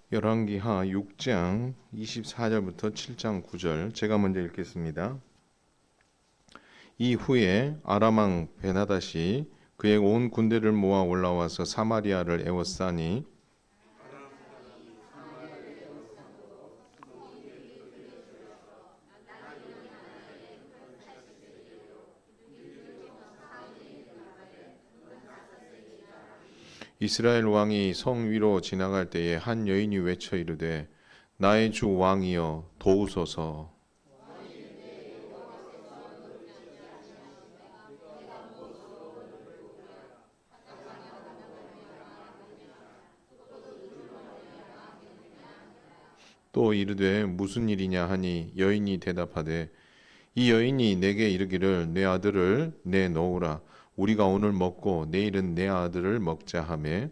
열왕기하 6장 24절부터 7장 9절 제가 먼저 읽겠습니다. 이후에 아람 왕 베나닷이 그의 온 군대를 모아 올라와서 사마리아를 에워싸니 이스라엘 왕이 성 위로 지나갈 때에 한 여인이 외쳐 이르되 나의 주 왕이여 도우소서. 또 이르되 무슨 일이냐 하니 여인이 대답하되 이 여인이 내게 이르기를 내 아들을 내놓으라 우리가 오늘 먹고 내일은 내 아들을 먹자 하매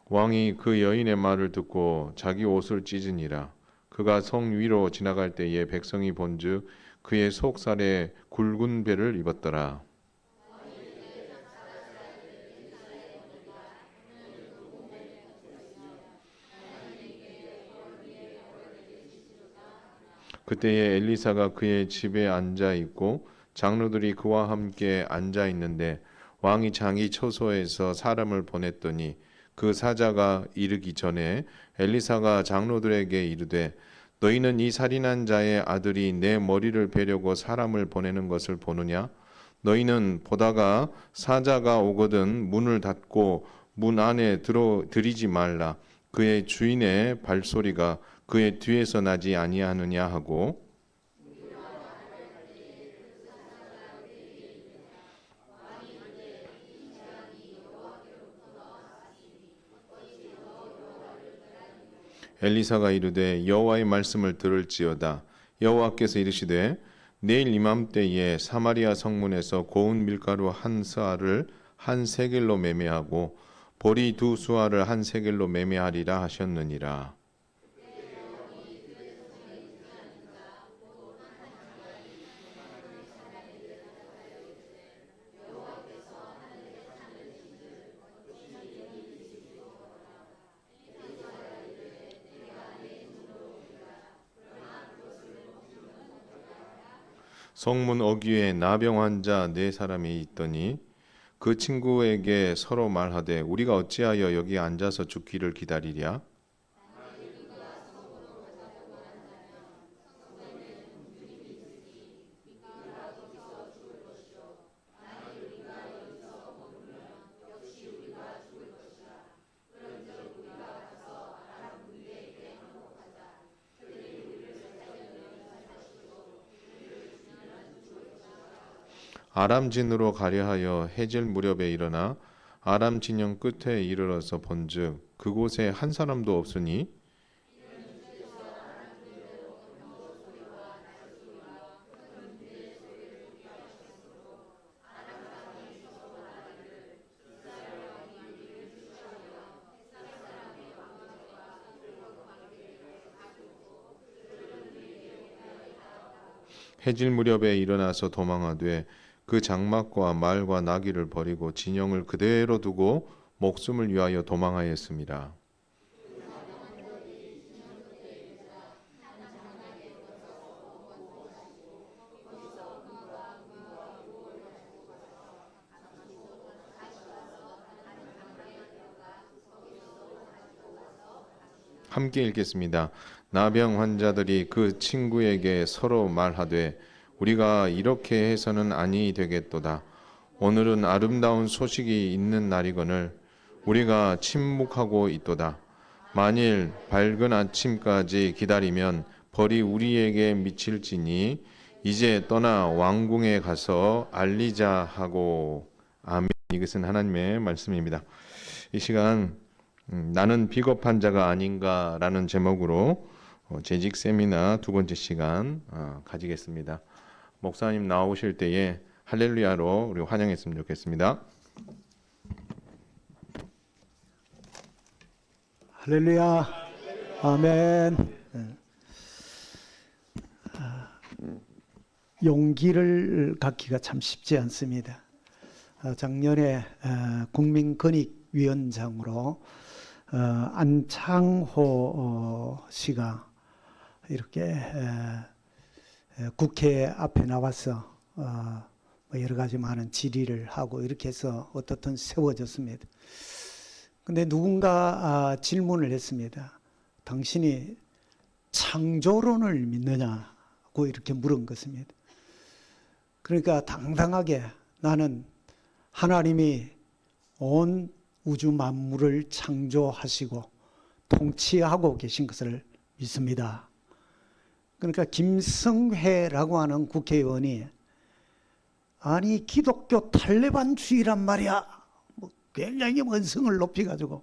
왕이 그 여인의 말을 듣고 자기 옷을 찢으니라. 그가 성 위로 지나갈 때에 백성이 본즉 그의 속살에 굵은 배를 입었더라. 그때에 엘리사가 그의 집에 앉아 있고 장로들이 그와 함께 앉아 있는데 왕이 장이 처소에서 사람을 보냈더니 그 사자가 이르기 전에 엘리사가 장로들에게 이르되 너희는 이 살인한 자의 아들이 내 머리를 베려고 사람을 보내는 것을 보느냐? 너희는 보다가 사자가 오거든 문을 닫고 문 안에 들이지 말라. 그의 주인의 발소리가 그의 뒤에서 나지 아니하느냐 하고 엘리사가 이르되 여호와의 말씀을 들을지어다. 여호와께서 이르시되 내일 이맘때에 사마리아 성문에서 고운 밀가루 한 스아를 한 세겔로 매매하고 보리 두 수아를 한 세겔로 매매하리라 하셨느니라. 성문 어귀에 나병 환자 네 사람이 있더니 그 친구에게 서로 말하되 우리가 어찌하여 여기 앉아서 죽기를 기다리랴? 아람진으로 가려하여 해질 무렵에 일어나 아람 진영 끝에 이르러서 본즉 그곳에 한 사람도 없으니 해질 무렵에 일어나서 도망하되 그 장막과 말과 나귀를 버리고 진영을 그대로 두고 목숨을 위하여 도망하였습니다. 함께 읽겠습니다. 나병 환자들이 그 친구에게 서로 말하되 우리가 이렇게 해서는 아니 되겠도다. 오늘은 아름다운 소식이 있는 날이거늘 우리가 침묵하고 있도다. 만일 밝은 아침까지 기다리면 벌이 우리에게 미칠지니 이제 떠나 왕궁에 가서 알리자 하고 아멘. 이것은 하나님의 말씀입니다. 이 시간 나는 비겁한 자가 아닌가라는 제목으로 재직 세미나 두 번째 시간 가지겠습니다. 목사님 나오실 때에 할렐루야로 우리 환영했으면 좋겠습니다. 할렐루야. 아멘. 용기를 갖기가 참 쉽지 않습니다. 작년에 국민권익위원장으로 안창호 씨가 이렇게 국회 앞에 나와서 여러 가지 많은 질의를 하고 이렇게 해서 어떻든 세워졌습니다. 근데 누군가 질문을 했습니다. 당신이 창조론을 믿느냐고 이렇게 물은 것입니다. 그러니까 당당하게 나는 하나님이 온 우주 만물을 창조하시고 통치하고 계신 것을 믿습니다. 그러니까 김성회라고 하는 국회의원이 아니 기독교 탈레반주의란 말이야. 굉장히 원성을 높이가지고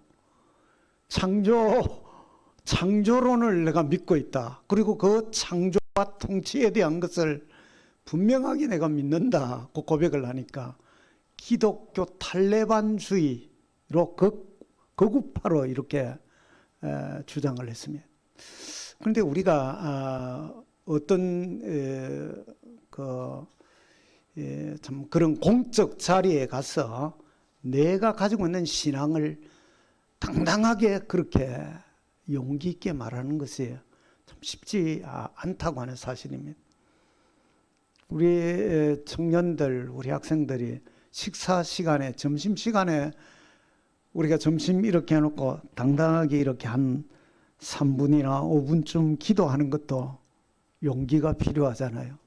창조론을 내가 믿고 있다. 그리고 그 창조와 통치에 대한 것을 분명하게 내가 믿는다고 고백을 하니까 기독교 탈레반주의로 거구파로 이렇게 주장을 했습니다. 그런데 우리가 어떤 참 그런 공적 자리에 가서 내가 가지고 있는 신앙을 당당하게 그렇게 용기 있게 말하는 것이 참 쉽지 않다고 하는 사실입니다. 우리 청년들, 우리 학생들이 식사 시간에, 점심 시간에 우리가 점심 이렇게 해놓고 당당하게 이렇게 한 3분이나 5분쯤 기도하는 것도 용기가 필요하잖아요.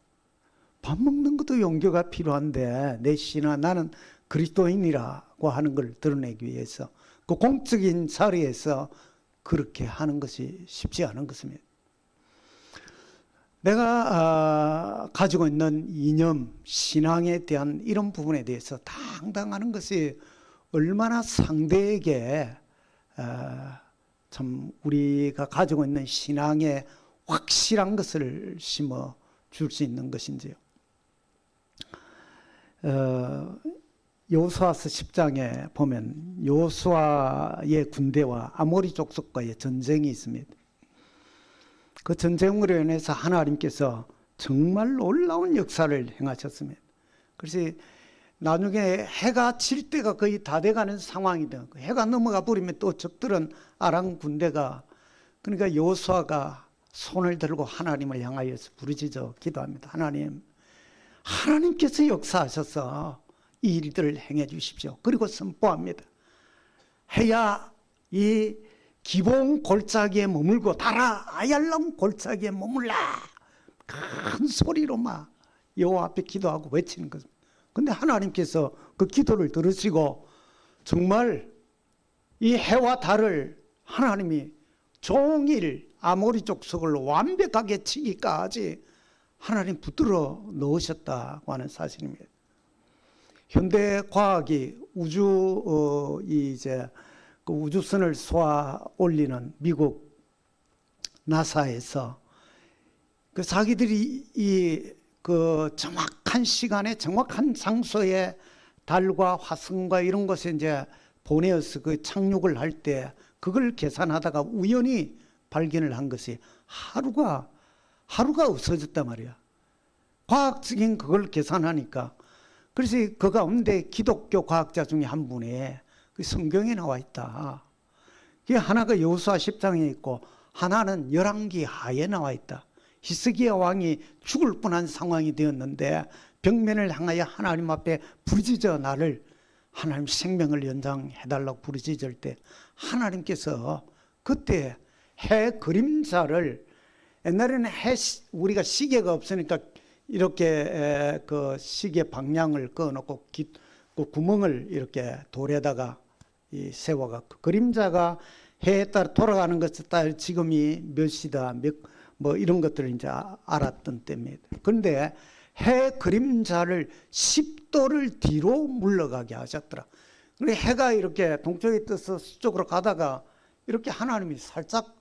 밥 먹는 것도 용기가 필요한데 내 신앙, 나는 그리스도인이라고 하는 걸 드러내기 위해서 그 공적인 자리에서 그렇게 하는 것이 쉽지 않은 것입니다. 내가 가지고 있는 이념, 신앙에 대한 이런 부분에 대해서 당당하는 것이 얼마나 상대에게 참 우리가 가지고 있는 신앙에 확실한 것을 심어 줄 수 있는 것인지요. 여호수아서 10장에 보면 여호수아의 군대와 아모리 족속과의 전쟁이 있습니다. 그 전쟁으로 인해서 하나님께서 정말 놀라운 역사를 행하셨습니다. 그래서 나중에 해가 질 때가 거의 다 돼가는 상황이다. 해가 넘어가 버리면 또 적들은 아람 군대가, 그러니까 여호수아가 손을 들고 하나님을 향하여서 부르짖어 기도합니다. 하나님께서 역사하셔서 이 일들을 행해 주십시오. 그리고 선포합니다. 해야 이 기본 골짜기에 머물고 달아 아얄람 골짜기에 머물라. 큰 소리로 막 여호와 앞에 기도하고 외치는 것입니다. 근데 하나님께서 그 기도를 들으시고 정말 이 해와 달을 하나님이 종일 아모리 족속을 완벽하게 치기까지 하나님 붙들어 넣으셨다고 하는 사실입니다. 현대 과학이 그 우주선을 쏘아 올리는 미국 나사에서 그 자기들이 그 정확한 시간에 정확한 장소에 달과 화성과 이런 것에 이제 보내어서 그 착륙을 할 때 그걸 계산하다가 우연히 발견을 한 것이 하루가 없어졌단 말이야. 과학적인 그걸 계산하니까. 그래서 그 가운데 기독교 과학자 중에 한 분이 그 성경에 나와 있다. 그게 하나가 여호수아 10장에 있고 하나는 열왕기 하에 나와 있다. 히스기야 왕이 죽을 뻔한 상황이 되었는데 벽면을 향하여 하나님 앞에 부르짖어 나를 하나님 생명을 연장해달라고 부르짖을 때 하나님께서 그때 해 그림자를, 옛날에는 우리가 시계가 없으니까 이렇게 그 시계 방향을 꺼놓고 그 구멍을 이렇게 돌에다가 세워가 그 그림자가 해에 따라 돌아가는 것에 따라 지금이 몇 시다 뭐 이런 것들을 이제 알았던 때입니다. 그런데 해 그림자를 10도를 뒤로 물러가게 하셨더라. 그래 해가 이렇게 동쪽에 떠서 서쪽으로 가다가 이렇게 하나님이 살짝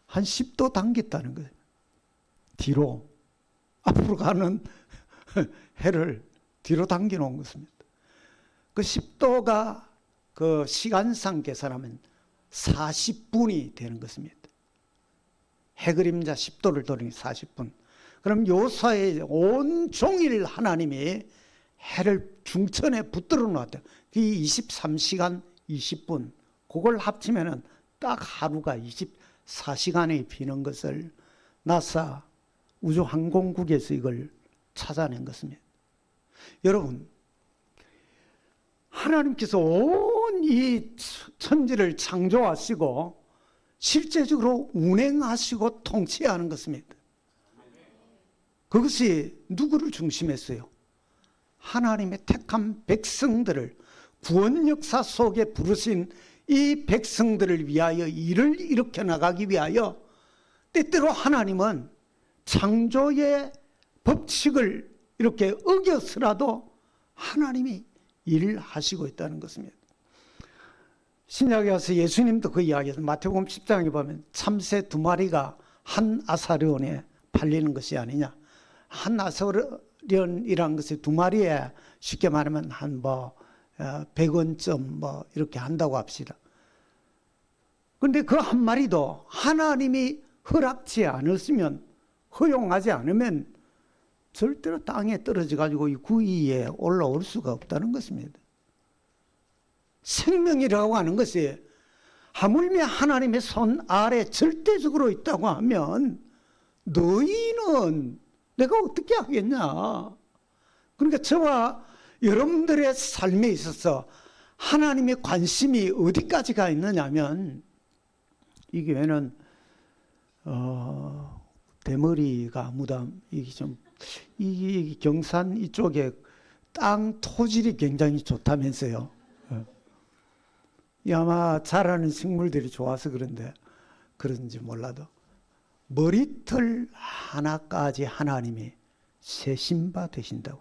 한 10도 당겼다는 거예요. 뒤로 앞으로 가는 해를 뒤로 당겨 놓은 것입니다. 그 10도가 그 시간상 계산하면 40분이 되는 것입니다. 해 그림자 10도를 돌리니 40분. 그럼 요사의 온 종일 하나님이 해를 중천에 붙들어 놓았대요. 그 23시간 20분 그걸 합치면은 딱 하루가 24시간이 비는 것을 나사 우주항공국에서 이걸 찾아낸 것입니다. 여러분, 하나님께서 온 이 천지를 창조하시고 실제적으로 운행하시고 통치하는 것입니다. 그것이 누구를 중심했어요? 하나님의 택한 백성들을, 구원 역사 속에 부르신 이 백성들을 위하여 일을 일으켜 나가기 위하여 때때로 하나님은 창조의 법칙을 이렇게 어겨서라도 하나님이 일을 하시고 있다는 것입니다. 신약에 와서 예수님도 그 이야기에서 마태복음 10장에 보면 참새 2마리가 한 아사리온에 팔리는 것이 아니냐. 한 아사리온이라는 것이 2마리에 쉽게 말하면 한 100원쯤 이렇게 한다고 합시다. 그런데 그 한 마리도 하나님이 허락지 않았으면, 허용하지 않으면 절대로 땅에 떨어져 가지고 이 구위에 올라올 수가 없다는 것입니다. 생명이라고 하는 것이 하물며 하나님의 손 아래 절대적으로 있다고 하면 너희는 내가 어떻게 하겠냐. 그러니까 저와 여러분들의 삶에 있어서 하나님의 관심이 어디까지 가 있느냐면, 이 교회는 대머리가 무담, 이 경산 이쪽에 땅 토질이 굉장히 좋다면서요. 아마 자라는 식물들이 좋아서 그런지 몰라도 머리털 하나까지 하나님이 세신 바 되신다고.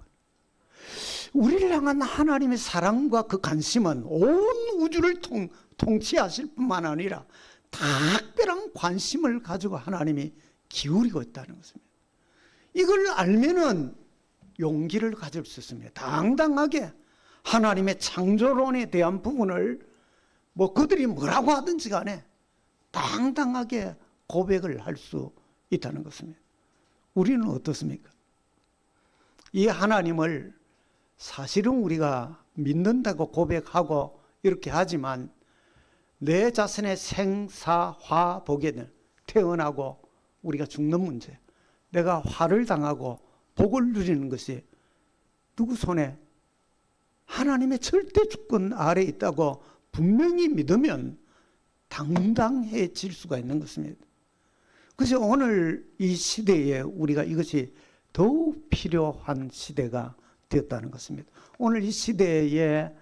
우리를 향한 하나님의 사랑과 그 관심은 온 우주를 통치하실 뿐만 아니라 특별한 관심을 가지고 하나님이 기울이고 있다는 것입니다. 이걸 알면은 용기를 가질 수 있습니다. 당당하게 하나님의 창조론에 대한 부분을 그들이 뭐라고 하든지 간에 당당하게 고백을 할 수 있다는 것입니다. 우리는 어떻습니까? 이 하나님을 사실은 우리가 믿는다고 고백하고 이렇게 하지만 내 자신의 생사화 복에는 태어나고 우리가 죽는 문제, 내가 화를 당하고 복을 누리는 것이 누구 손에? 하나님의 절대 주권 아래 있다고 분명히 믿으면 당당해질 수가 있는 것입니다. 그래서 오늘 이 시대에 우리가 이것이 더욱 필요한 시대가 되었다는 것입니다. 오늘 이 시대에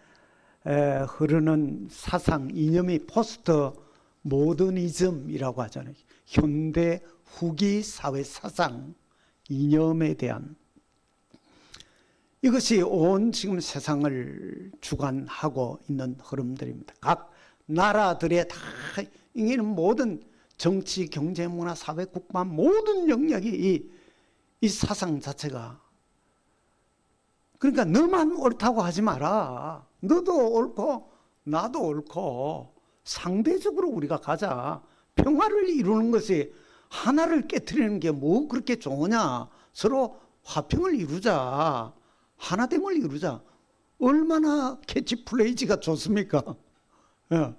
흐르는 사상, 이념이 포스트 모더니즘이라고 하잖아요. 현대 후기 사회 사상, 이념에 대한, 이것이 온 지금 세상을 주관하고 있는 흐름들입니다. 각 나라들의 다 이게는 모든 정치, 경제, 문화, 사회, 국방 모든 영역이 이 사상 자체가, 그러니까 너만 옳다고 하지 마라. 너도 옳고 나도 옳고 상대적으로 우리가 가자. 평화를 이루는 것이 하나를 깨트리는 게 뭐 그렇게 좋으냐. 서로 화평을 이루자. 하나됨을 이루자. 얼마나 캐치플레이즈가 좋습니까? 예.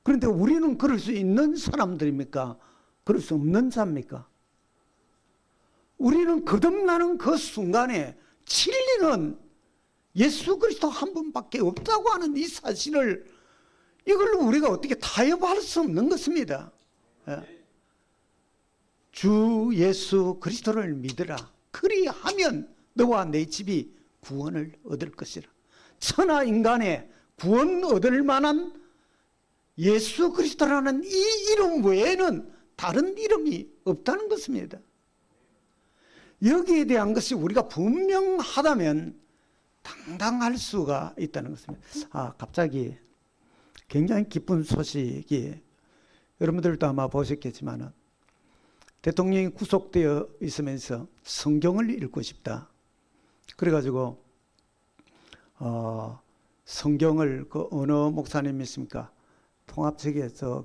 그런데 우리는 그럴 수 있는 사람들입니까? 그럴 수 없는 자입니까? 우리는 거듭나는 그 순간에 진리는 예수 그리스도 한 분밖에 없다고 하는 이 사실을, 이걸로 우리가 어떻게 타협할 수 없는 것입니다. 예. 주 예수 그리스도를 믿으라. 그리하면 너와 내 집이 구원을 얻을 것이라. 천하 인간의 구원 얻을 만한 예수 그리스도라는 이 이름 외에는 다른 이름이 없다는 것입니다. 여기에 대한 것이 우리가 분명하다면 당당할 수가 있다는 것입니다. 갑자기 굉장히 기쁜 소식이, 여러분들도 아마 보셨겠지만 대통령이 구속되어 있으면서 성경을 읽고 싶다. 그래가지고 성경을 어느 목사님 있습니까? 통합측에서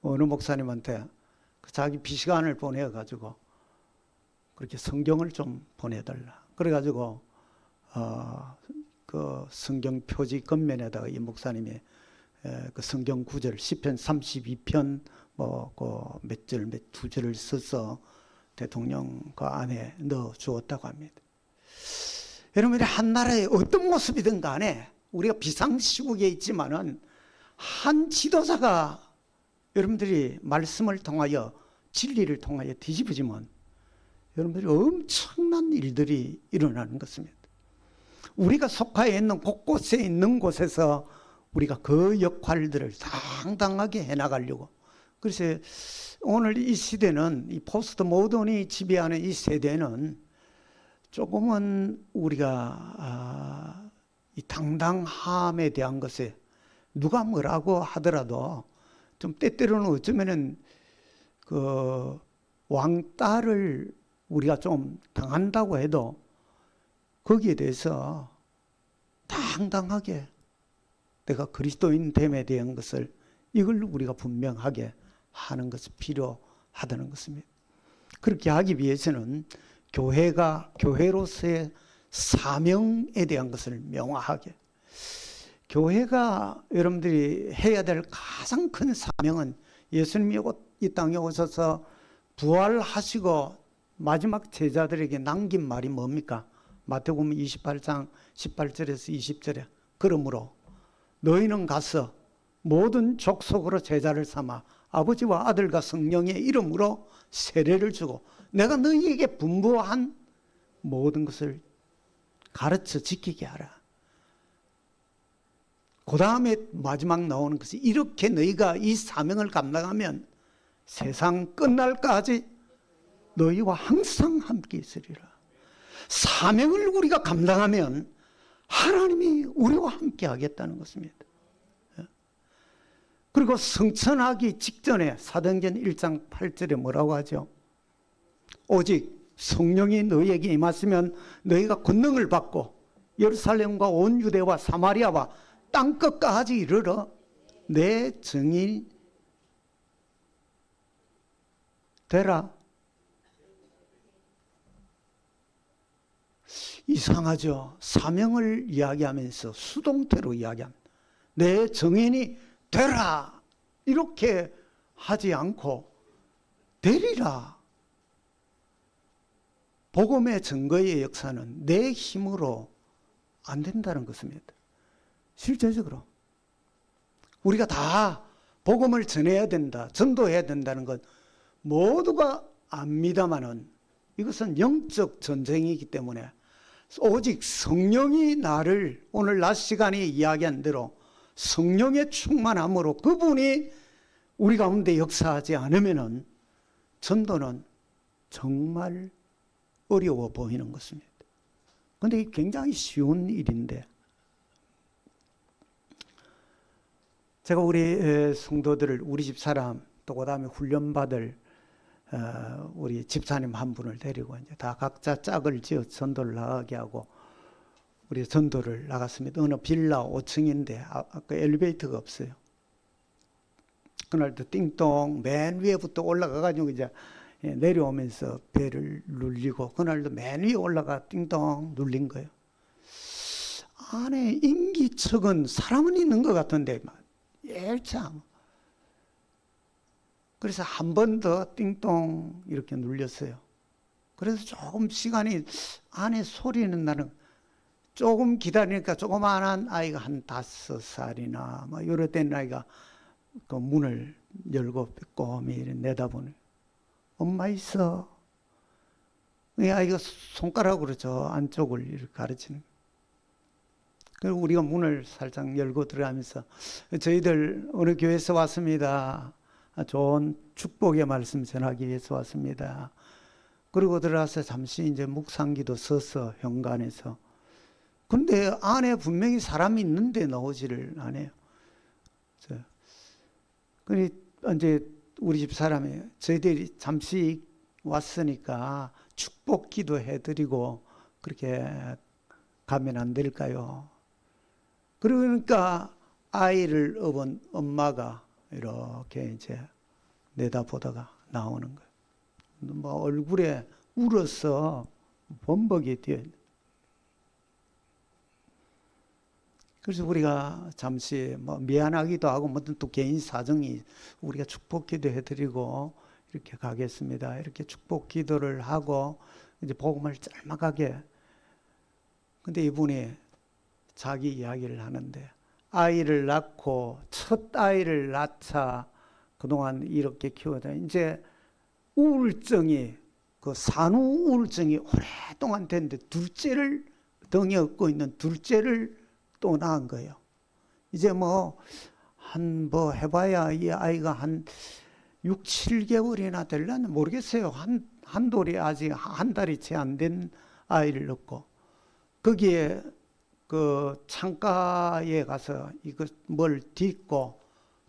어느 목사님한테 자기 비시간을 보내가지고 그렇게 성경을 좀 보내달라. 그래가지고 그 성경 표지 겉면에다가 이 목사님이 그 성경 구절 시편 32편 몇 절 몇 두 절을 써서 대통령 그 안에 넣어 주었다고 합니다. 여러분이 한 나라의 어떤 모습이든 간에 우리가 비상시국에 있지만은 한 지도자가 여러분들이 말씀을 통하여 진리를 통하여 뒤집어지면 여러분들이 엄청난 일들이 일어나는 것입니다. 우리가 속하여 있는 곳곳에 있는 곳에서 우리가 그 역할들을 당당하게 해나가려고. 그래서 오늘 이 시대는 이 포스트 모던이 지배하는 이 세대는 조금은 우리가 이 당당함에 대한 것에 누가 뭐라고 하더라도 좀 때때로는 어쩌면은 그 왕따를 우리가 좀 당한다고 해도 거기에 대해서 당당하게 내가 그리스도인 됨에 대한 것을 이걸 우리가 분명하게 하는 것이 필요하다는 것입니다. 그렇게 하기 위해서는 교회가 교회로서의 사명에 대한 것을 명확하게, 교회가 여러분들이 해야 될 가장 큰 사명은 예수님이 이 땅에 오셔서 부활하시고 마지막 제자들에게 남긴 말이 뭡니까? 마태복음 28장 18절에서 20절에 그러므로 너희는 가서 모든 족속으로 제자를 삼아 아버지와 아들과 성령의 이름으로 세례를 주고 내가 너희에게 분부한 모든 것을 가르쳐 지키게 하라. 그 다음에 마지막 나오는 것이 이렇게 너희가 이 사명을 감당하면 세상 끝날까지 너희와 항상 함께 있으리라. 사명을 우리가 감당하면 하나님이 우리와 함께 하겠다는 것입니다. 그리고 성천하기 직전에 사도행전 1장 8절에 뭐라고 하죠? 오직 성령이 너희에게 임하시면 너희가 권능을 받고 예루살렘과 온 유대와 사마리아와 땅끝까지 이르러 내 증인이 되라. 이상하죠. 사명을 이야기하면서 수동태로 이야기합니다. 내 증인이 되라 이렇게 하지 않고 되리라. 복음의 증거의 역사는 내 힘으로 안 된다는 것입니다. 실제적으로 우리가 다 복음을 전해야 된다, 전도해야 된다는 것 모두가 압니다마는 이것은 영적 전쟁이기 때문에 오직 성령이 나를 오늘 낮 시간에 이야기한 대로 성령의 충만함으로 그분이 우리 가운데 역사하지 않으면은 전도는 정말 어려워 보이는 것입니다. 그런데 이게 굉장히 쉬운 일인데 제가 우리 성도들을 우리 집 사람 또 그다음에 훈련받을 우리 집사님 한 분을 데리고 이제 다 각자 짝을 지어 전도를 나가게 하고 우리 전도를 나갔습니다. 어느 빌라 5층인데 아까 엘리베이터가 없어요. 그날도 띵동 맨 위에부터 올라가가지고 이제 내려오면서 배를 눌리고 그날도 맨 위에 올라가 띵동 눌린 거예요. 안에 인기척은 사람은 있는 것 같은데 참. 그래서 한 번 더 띵동 이렇게 눌렸어요. 그래서 조금 시간이 안에 소리는 나는 조금 기다리니까 조그마한 아이가 한 5살이나 뭐 이럴 땐 아이가 그 문을 열고 빼꼼히 내다보는 엄마 있어. 이 아이가 손가락으로 저 안쪽을 이렇게 가르치는. 그리고 우리가 문을 살짝 열고 들어가면서 저희들 어느 교회에서 왔습니다. 좋은 축복의 말씀 전하기 위해서 왔습니다. 그리고 들어가서 잠시 이제 묵상기도 서서 현관에서. 그런데 안에 분명히 사람이 있는데 나오지를 않아요. 그래 이제 우리 집 사람이 저희들이 잠시 왔으니까 축복기도 해드리고 그렇게 가면 안 될까요? 그러니까 아이를 업은 엄마가 이렇게 이제 내다보다가 나오는 거예요. 뭐 얼굴에 울어서 범벅이 뛰어요. 그래서 우리가 잠시 뭐 미안하기도 하고 뭐든 또 개인 사정이 우리가 축복 기도 해드리고 이렇게 가겠습니다. 이렇게 축복 기도를 하고 이제 복음을 짤막하게. 근데 이분이 자기 이야기를 하는데 아이를 낳고 첫 아이를 낳자 그동안 이렇게 키워다 이제 우울증이 그 산후 우울증이 오랫동안 됐는데 둘째를 덩이 업고 있는 둘째를 또 낳은 거예요. 이제 뭐 해봐야 이 아이가 한 6, 7개월이나 될려나 모르겠어요. 한 돌이 아직 한 달이 채 안 된 아이를 낳고 거기에 그 창가에 가서 이거 뭘 딛고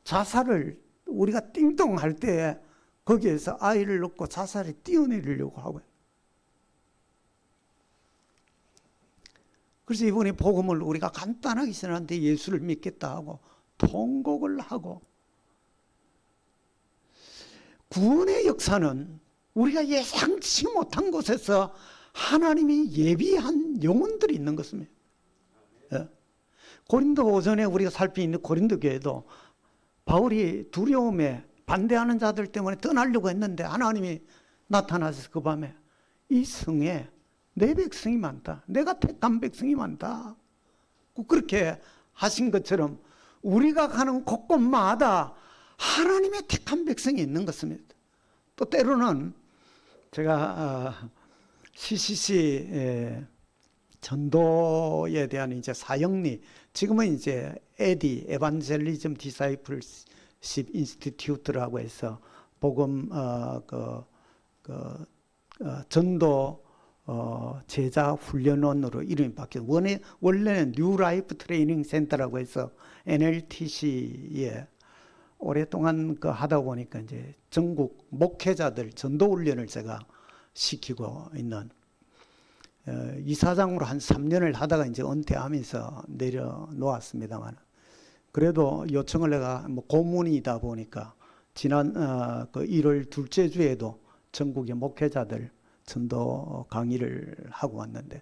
자살을 우리가 띵동할 때 거기에서 아이를 낳고 자살에 뛰어내리려고 하고요. 그래서 이번에 복음을 우리가 간단하게 전하는데 예수를 믿겠다 하고 통곡을 하고 구원의 역사는 우리가 예상치 못한 곳에서 하나님이 예비한 영혼들이 있는 것입니다. 예. 고린도 오전에 우리가 살펴있는 고린도 교회도 바울이 두려움에 반대하는 자들 때문에 떠나려고 했는데 하나님이 나타나셔서 그 밤에 이 성에 내 백성이 많다. 내가 택한 백성이 많다. 그렇게 하신 것처럼 우리가 가는 곳곳마다 하나님의 택한 백성이 있는 것입니다. 또 때로는 제가 CCC 전도에 대한 이제 사역리, 지금은 이제 에디 에반젤리즘 디사이플십 인스티튜트라고 해서 복음 전도 제자 훈련원으로 이름이 바뀌었어요. 원래는 뉴 라이프 트레이닝 센터라고 해서 NLTC에 오랫동안 하다 보니까 이제 전국 목회자들 전도 훈련을 제가 시키고 있는 이사장으로 한 3년을 하다가 이제 은퇴하면서 내려놓았습니다만 그래도 요청을 내가 뭐 고문이다 보니까 지난 그 1월 둘째 주에도 전국의 목회자들 전도 강의를 하고 왔는데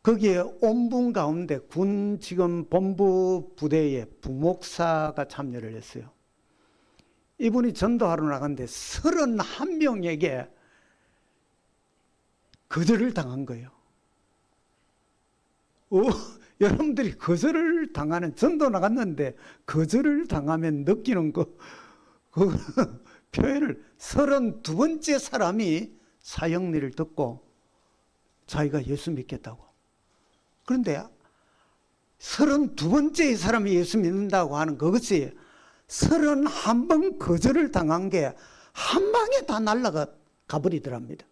거기에 온분 가운데 군 지금 본부 부대에 부목사가 참여를 했어요. 이분이 전도하러 나갔는데 31명에게 거절을 당한 거예요. 여러분들이 거절을 당하는, 전도 나갔는데 거절을 당하면 느끼는 그 표현을 32번째 사람이 사역리를 듣고 자기가 예수 믿겠다고. 그런데 32번째 사람이 예수 믿는다고 하는 그것이 31번 거절을 당한 게 한 방에 다 날아가 버리더랍니다.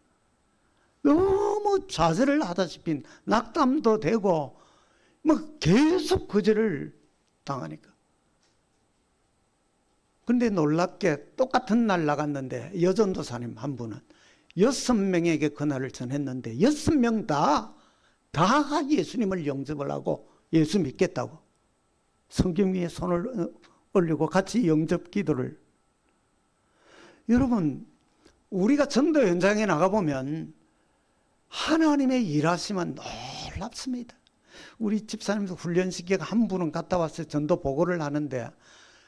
너무 좌절을 하다시피 낙담도 되고 뭐 계속 거절을 당하니까. 그런데 놀랍게 똑같은 날 나갔는데 여전도사님 한 분은 6명에게 그날을 전했는데 6명 다 예수님을 영접을 하고 예수 믿겠다고 성경 위에 손을 올리고 같이 영접 기도를. 여러분, 우리가 전도 현장에 나가보면 하나님의 일하심은 놀랍습니다. 우리 집사님도 훈련시키가 한 분은 갔다 와서 전도 보고를 하는데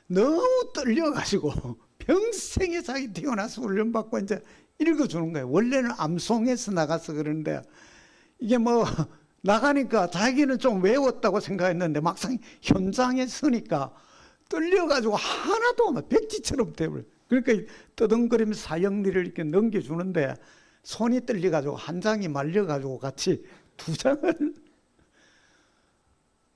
너무 떨려가지고 평생에 자기 태어나서 훈련받고 이제 읽어주는 거예요. 원래는 암송에서 나가서 그러는데 이게 뭐 나가니까 자기는 좀 외웠다고 생각했는데 막상 현장에 서니까 떨려가지고 하나도 막 백지처럼 되버려요. 그러니까 떠덩거리면서 사역리를 이렇게 넘겨주는데 손이 떨려가지고 한 장이 말려가지고 같이 두 장을.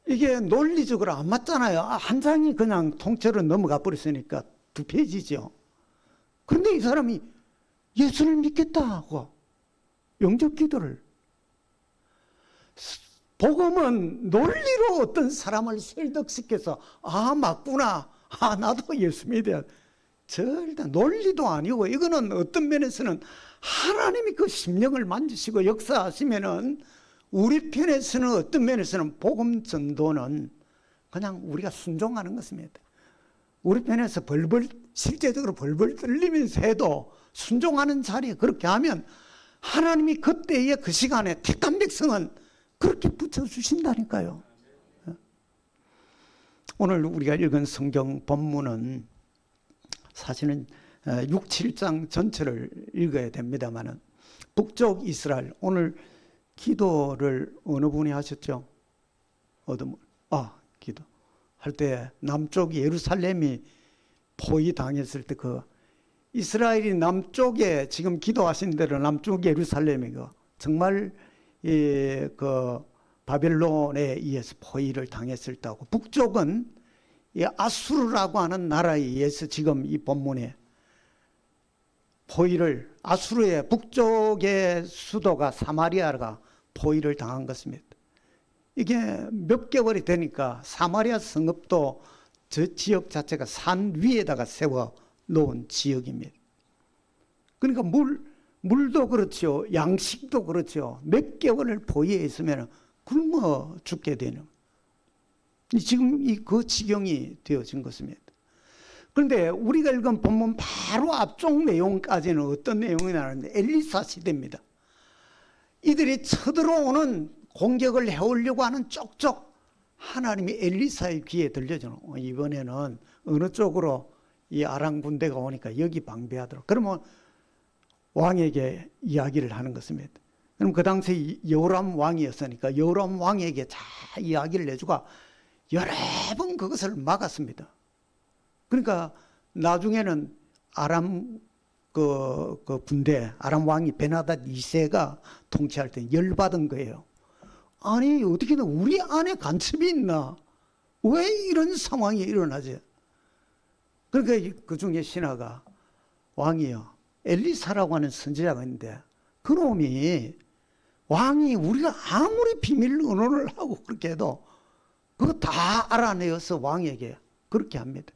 이게 논리적으로 안 맞잖아요. 한 장이 그냥 통째로 넘어가 버렸으니까 두 페이지죠. 그런데 이 사람이 예수를 믿겠다 하고 영접 기도를. 복음은 논리로 어떤 사람을 설득시켜서 맞구나, 나도 예수 믿어야. 절대 논리도 아니고 이거는 어떤 면에서는 하나님이 그 심령을 만지시고 역사하시면은 우리 편에서는 어떤 면에서는 복음 전도는 그냥 우리가 순종하는 것입니다. 우리 편에서 벌벌 실제적으로 벌벌 떨리면서 해도 순종하는 자리에 그렇게 하면 하나님이 그때의 그 시간에 택한 백성은 그렇게 붙여주신다니까요. 오늘 우리가 읽은 성경 본문은 사실은 6, 7장 전체를 읽어야 됩니다만은 북쪽 이스라엘, 오늘 기도를 어느 분이 하셨죠? 기도 할 때 남쪽 예루살렘이 포위당했을 때 그 이스라엘이 남쪽에 지금 기도하신 대로 남쪽 예루살렘이 정말 그 바벨론에 의해서 포위를 당했을 때하고 북쪽은 이 아수르라고 하는 나라에 의해서 지금 이 본문에 포위를 아수르의 북쪽의 수도가 사마리아가 포위를 당한 것입니다. 이게 몇 개월이 되니까 사마리아 성읍도 저 지역 자체가 산 위에다가 세워 놓은 지역입니다. 그러니까 물도 그렇죠. 양식도 그렇죠. 몇 개월을 포위해 있으면 굶어 죽게 되는. 지금 그 지경이 되어진 것입니다. 그런데 우리가 읽은 본문 바로 앞쪽 내용까지는 어떤 내용이 나오는데 엘리사 시대입니다. 이들이 쳐들어오는 공격을 해오려고 하는 쪽쪽 하나님이 엘리사의 귀에 들려주는 이번에는 어느 쪽으로 이 아람 군대가 오니까 여기 방배하도록. 그러면 왕에게 이야기를 하는 것입니다. 그럼 그 당시 여호람 왕이었으니까 여호람 왕에게 잘 이야기를 해주고 여러 번 그것을 막았습니다. 그러니까 나중에는 아람 그 군대, 아람 왕이 베나닷 2세가 통치할 때 열받은 거예요. 아니 어떻게든 우리 안에 간첩이 있나? 왜 이런 상황이 일어나지? 그러니까 그 중에 신하가 왕이요, 엘리사라고 하는 선지자가 있는데 그놈이 왕이 우리가 아무리 비밀 언어를 하고 그렇게 해도 그거 다 알아내어서 왕에게 그렇게 합니다.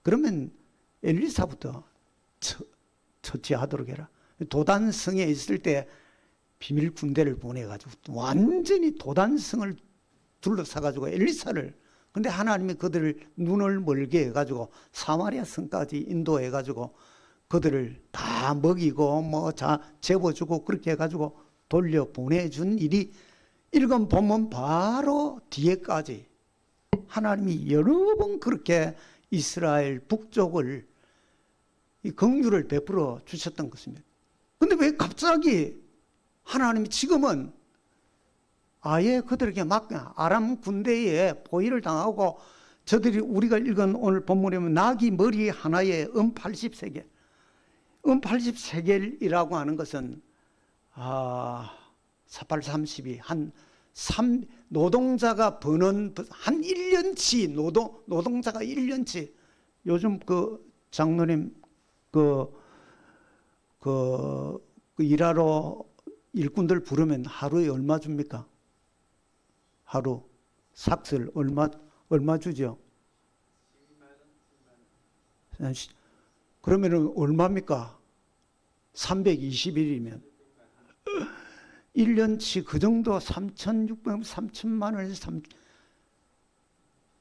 그러면 엘리사부터 처치하도록 해라. 도단성에 있을 때 비밀 군대를 보내가지고 완전히 도단성을 둘러싸가지고 엘리사를, 근데 하나님이 그들을 눈을 멀게 해가지고 사마리아 성까지 인도해가지고 그들을 다 먹이고 재워주고 그렇게 해가지고 돌려 보내준 일이 읽은 본문 바로 뒤에까지 하나님이 여러 번 그렇게 이스라엘 북쪽을 이 긍휼을 베풀어 주셨던 것입니다. 근데 왜 갑자기 하나님이 지금은 아예 그들에게 아람 군대에 포위를 당하고 저들이 우리가 읽은 오늘 본문에 보면 나귀 머리 하나에 80세겔, 80세겔이라고 하는 것은 4832 노동자가 버는 한 1년치 노동자가 1년치. 요즘 그 장로님 일하러 일꾼들 부르면 하루에 얼마 줍니까? 하루 삭슬 얼마 주죠? 그러면은 얼마입니까? 320일이면 1년치 그 정도 3,600, 3천만 원에서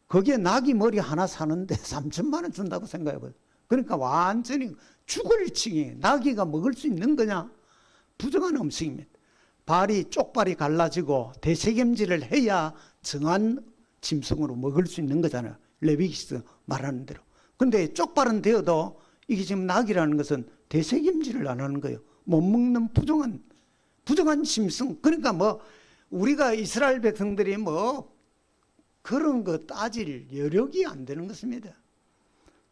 거기에 나귀 머리 하나 사는데 3천만 원 준다고 생각해봐요. 그러니까 완전히 죽을 칭이, 나귀가 먹을 수 있는 거냐? 부정한 음식입니다. 쪽발이 갈라지고 대세겜질을 해야 정한 짐승으로 먹을 수 있는 거잖아요. 레위기스 말하는 대로. 근데 쪽발은 되어도 이게 지금 낙이라는 것은 대세겜질을 안 하는 거예요. 못 먹는 부정한 짐승. 그러니까 우리가 이스라엘 백성들이 그런 거 따질 여력이 안 되는 것입니다.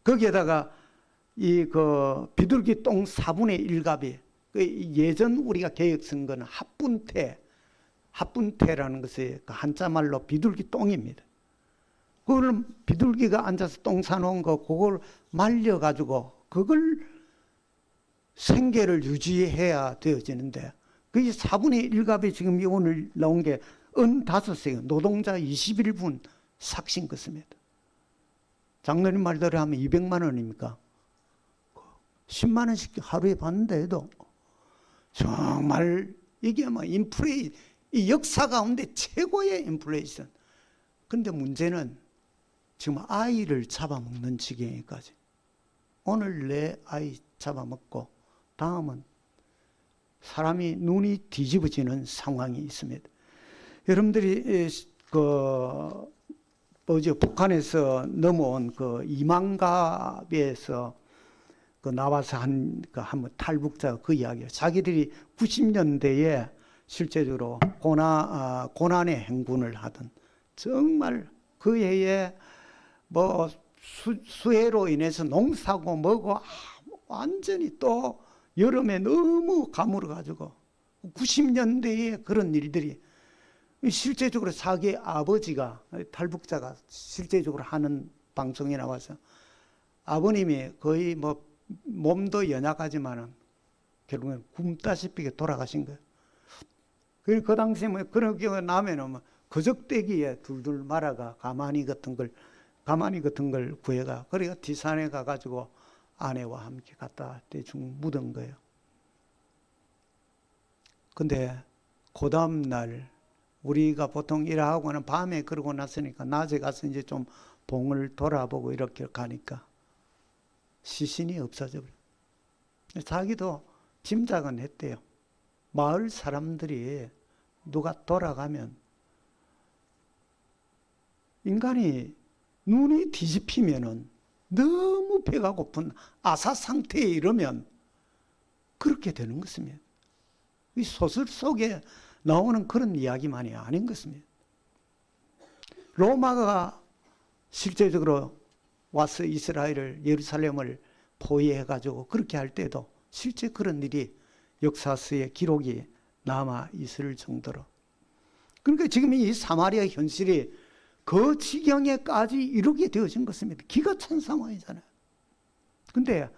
거기에다가 비둘기 똥 4분의 1갑이 예전 우리가 개혁선거는 합분태라는 것이 한자말로 비둘기 똥입니다. 그걸 비둘기가 앉아서 똥 사놓은 거 그걸 말려가지고 그걸 생계를 유지해야 되어지는데 그게 4분의 1갑이 지금 오늘 나온 게 5세 노동자 21분 삭신 것입니다. 장로님 말대로 하면 200만 원입니까? 10만 원씩 하루에 받는다 해도 정말 이게 이 역사 가운데 최고의 인플레이션. 근데 문제는 지금 아이를 잡아먹는 지경에까지. 오늘 내 아이 잡아먹고 다음은 사람이 눈이 뒤집어지는 상황이 있습니다. 여러분들이 북한에서 넘어온 그 이만갑에서 나와서 한번 탈북자 그 이야기예요. 자기들이 90년대에 실제적으로 고난의 행군을 하던, 정말 그 해에 뭐 수해로 인해서 농사고 뭐고 완전히 또 여름에 너무 가물어 가지고 90년대에 그런 일들이 실제적으로 자기 아버지가, 탈북자가 실제적으로 하는 방송에 나와서 아버님이 거의 뭐 몸도 연약하지만은 결국엔 굶다시피 돌아가신 거예요. 그 당시에 뭐 그런 경우 나면은 뭐 거적대기에 둘둘 말아가 가마니 같은 걸 구해가, 그래가 뒷산에 가가지고 아내와 함께 갖다 대충 묻은 거예요. 근데 그 다음 날 우리가 보통 일하고는 밤에 그러고 났으니까 낮에 가서 이제 좀 봉을 돌아보고 이렇게 가니까 시신이 없어져 버려요. 자기도 짐작은 했대요. 마을 사람들이 누가 돌아가면 인간이 눈이 뒤집히면은 너무 배가 고픈 아사 상태에 이르면 그렇게 되는 것입니다. 이 소설 속에 나오는 그런 이야기만이 아닌 것입니다. 로마가 실제적으로 와서 이스라엘을, 예루살렘을 포위해가지고 그렇게 할 때도 실제 그런 일이 역사서에 기록이 남아 있을 정도로. 그러니까 지금 이 사마리아 현실이 그 지경에까지 이르게 되어진 것입니다. 기가 찬 상황이잖아요. 근데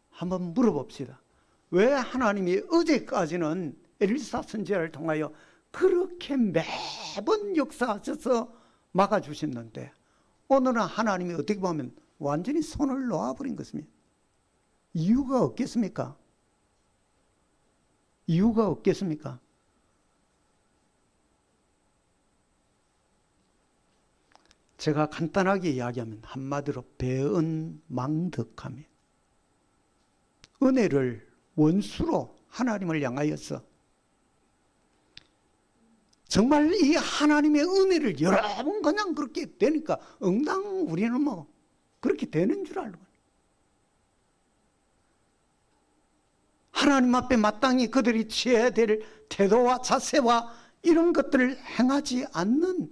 한번 물어봅시다. 왜 하나님이 어제까지는 엘리사 선지자를 통하여 그렇게 매번 역사하셔서 막아주셨는데 오늘은 하나님이 어떻게 보면 완전히 손을 놓아버린 것입니다. 이유가 없겠습니까? 이유가 없겠습니까? 제가 간단하게 이야기하면 한마디로 배은망덕함이에요. 은혜를 원수로 하나님을 향하여서 정말 이 하나님의 은혜를 여러 번 그냥 그렇게 되니까 응당 우리는 뭐 그렇게 되는 줄 알고 하나님 앞에 마땅히 그들이 취해야 될 태도와 자세와 이런 것들을 행하지 않는,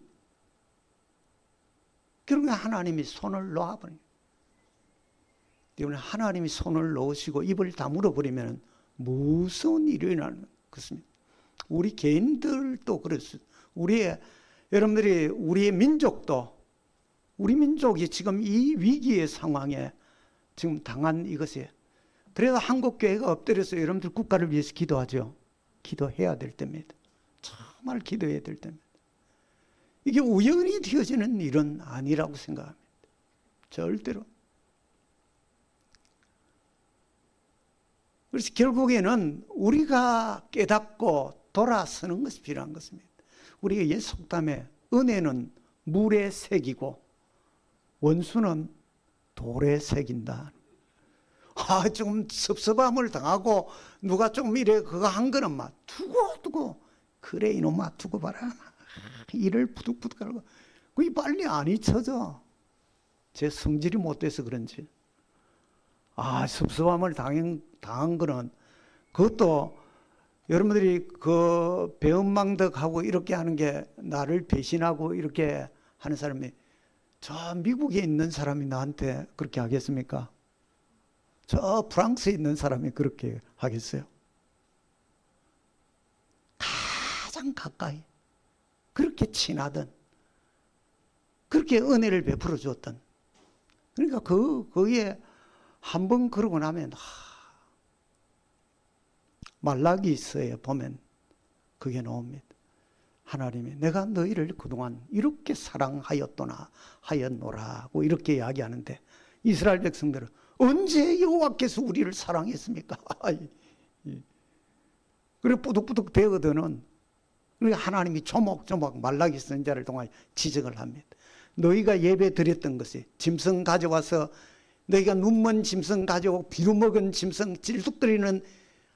결국에 하나님이 손을 놓아버려요. 때문에 하나님이 손을 놓으시고 입을 다물어 버리면 무서운 일이 일어나는 것입니다. 우리 개인들도 그랬어요. 여러분들이 우리의 민족도, 우리 민족이 지금 이 위기의 상황에 지금 당한 이것에, 그래서 한국교회가 엎드려서 여러분들 국가를 위해서 기도하죠. 기도해야 될 때입니다. 정말 기도해야 될 때입니다. 이게 우연히 되어지는 일은 아니라고 생각합니다. 절대로. 그래서 결국에는 우리가 깨닫고 돌아서는 것이 필요한 것입니다. 우리가 옛 속담에 은혜는 물에 새기고 원수는 돌에 새긴다. 좀 섭섭함을 당하고 누가 좀 이래 그거 한 거는 막 두고 그래 이놈아 두고 봐라. 이를 부득부득 하고 그게 빨리 안 잊혀져. 제 성질이 못돼서 그런지. 섭섭함을 당한 거는, 그것도 여러분들이 그 배은망덕하고 이렇게 하는 게, 나를 배신하고 이렇게 하는 사람이, 저 미국에 있는 사람이 나한테 그렇게 하겠습니까? 저 프랑스에 있는 사람이 그렇게 하겠어요? 가장 가까이 그렇게 친하던, 그렇게 은혜를 베풀어 주었던, 그러니까 거기에 한번 그러고 나면 말라기서에 보면 그게 나옵니다. 하나님이 내가 너희를 그동안 이렇게 사랑하였도나 하였노라고 이렇게 이야기하는데, 이스라엘 백성들은 언제 여호와께서 우리를 사랑했습니까? 그래 뿌득뿌득 되거든은, 그러니까 하나님이 조목조목 말라기 선지자를 통하여 지적을 합니다. 너희가 예배 드렸던 것이 짐승 가져와서 너희가 눈먼 짐승 가져오고 비루먹은 짐승 찔뚝거리는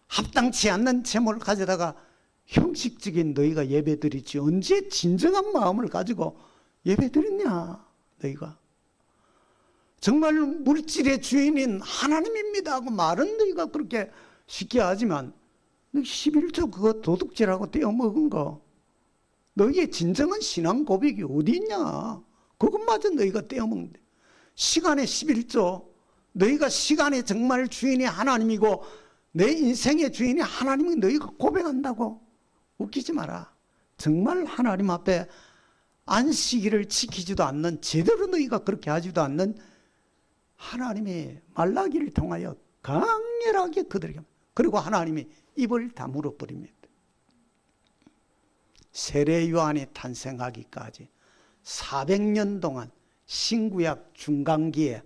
합당치 않는 제물을 가져다가 형식적인 너희가 예배 드리지 언제 진정한 마음을 가지고 예배 드렸냐 너희가. 정말 물질의 주인인 하나님입니다 하고 말은 너희가 그렇게 쉽게 하지만 11조 그거 도둑질하고 떼어먹은 거 너희의 진정한 신앙 고백이 어디 있냐. 그것마저 너희가 떼어먹는데 시간의 11조 너희가 시간의 정말 주인이 하나님이고 내 인생의 주인이 하나님이 너희가 고백한다고. 웃기지 마라. 정말 하나님 앞에 안식일을 지키지도 않는 제대로 너희가 그렇게 하지도 않는 하나님이 말라기를 통하여 강렬하게 그들에게 그리고 하나님이 입을 다물어 버립니다. 세례 요한이 탄생하기까지 400년 동안 신구약 중간기에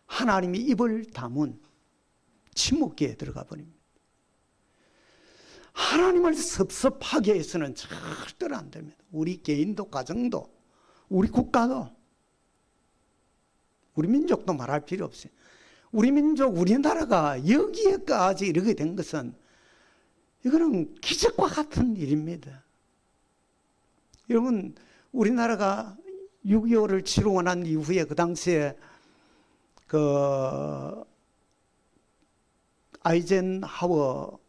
하나님이 입을 다문 침묵기에 들어가 버립니다. 하나님을 섭섭하게 해서는 절대로 안 됩니다. 우리 개인도 가정도 우리 국가도 우리 민족도 말할 필요 없어요. 우리 민족 우리나라가 여기에까지 이르게 된 것은 이거는 기적과 같은 일입니다. 여러분 우리나라가 6.25를 치르고 난 이후에 그 당시에 그 아이젠하워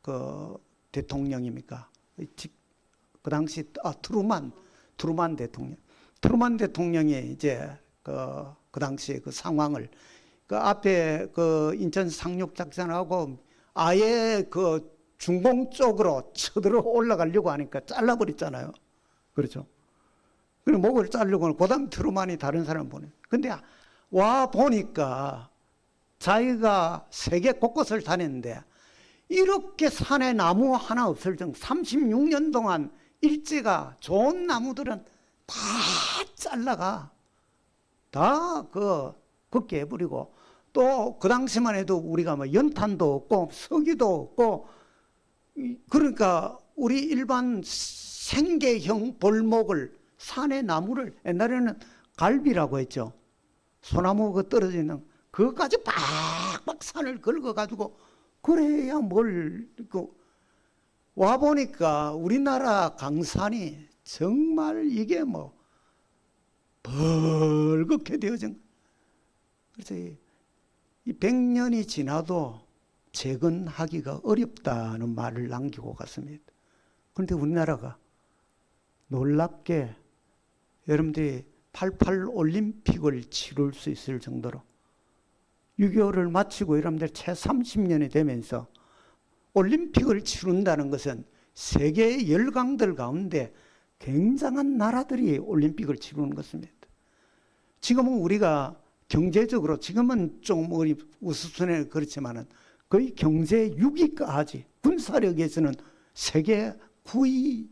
그 대통령입니까? 그 당시 트루만 대통령이 이제 그 당시에 그 상황을 그 앞에 그 인천 상륙 작전하고 아예 그 중공 쪽으로 쳐들어 올라가려고 하니까 잘라버렸잖아요. 그렇죠? 그리고 목을 자르고 그다음 트루만이 다른 사람 보내. 근데 와 보니까 자기가 세계 곳곳을 다녔는데 이렇게 산에 나무 하나 없을 정도 36년 동안 일제가 좋은 나무들은 다 잘라가 다 걷게 해버리고 또 그 당시만 해도 우리가 뭐 연탄도 없고 석유도 없고 그러니까 우리 일반 생계형 벌목을 산의 나무를 옛날에는 갈비라고 했죠. 소나무 떨어지는 그것까지 팍팍 산을 긁어가지고 그래야 와 보니까 우리나라 강산이 정말 이게 뭐 벌겋게 되어진. 그래서 이 100년이 지나도 재건하기가 어렵다는 말을 남기고 갔습니다. 그런데 우리나라가 놀랍게 여러분들이 88 올림픽을 치룰 수 있을 정도로 6.25를 마치고 여러분들 채 30년이 되면서 올림픽을 치룬다는 것은 세계 열강들 가운데 굉장한 나라들이 올림픽을 치르는 것입니다. 지금은 우리가 경제적으로 지금은 좀 우수순위는 그렇지만은 거의 경제 6위까지 군사력에서는 세계 9위,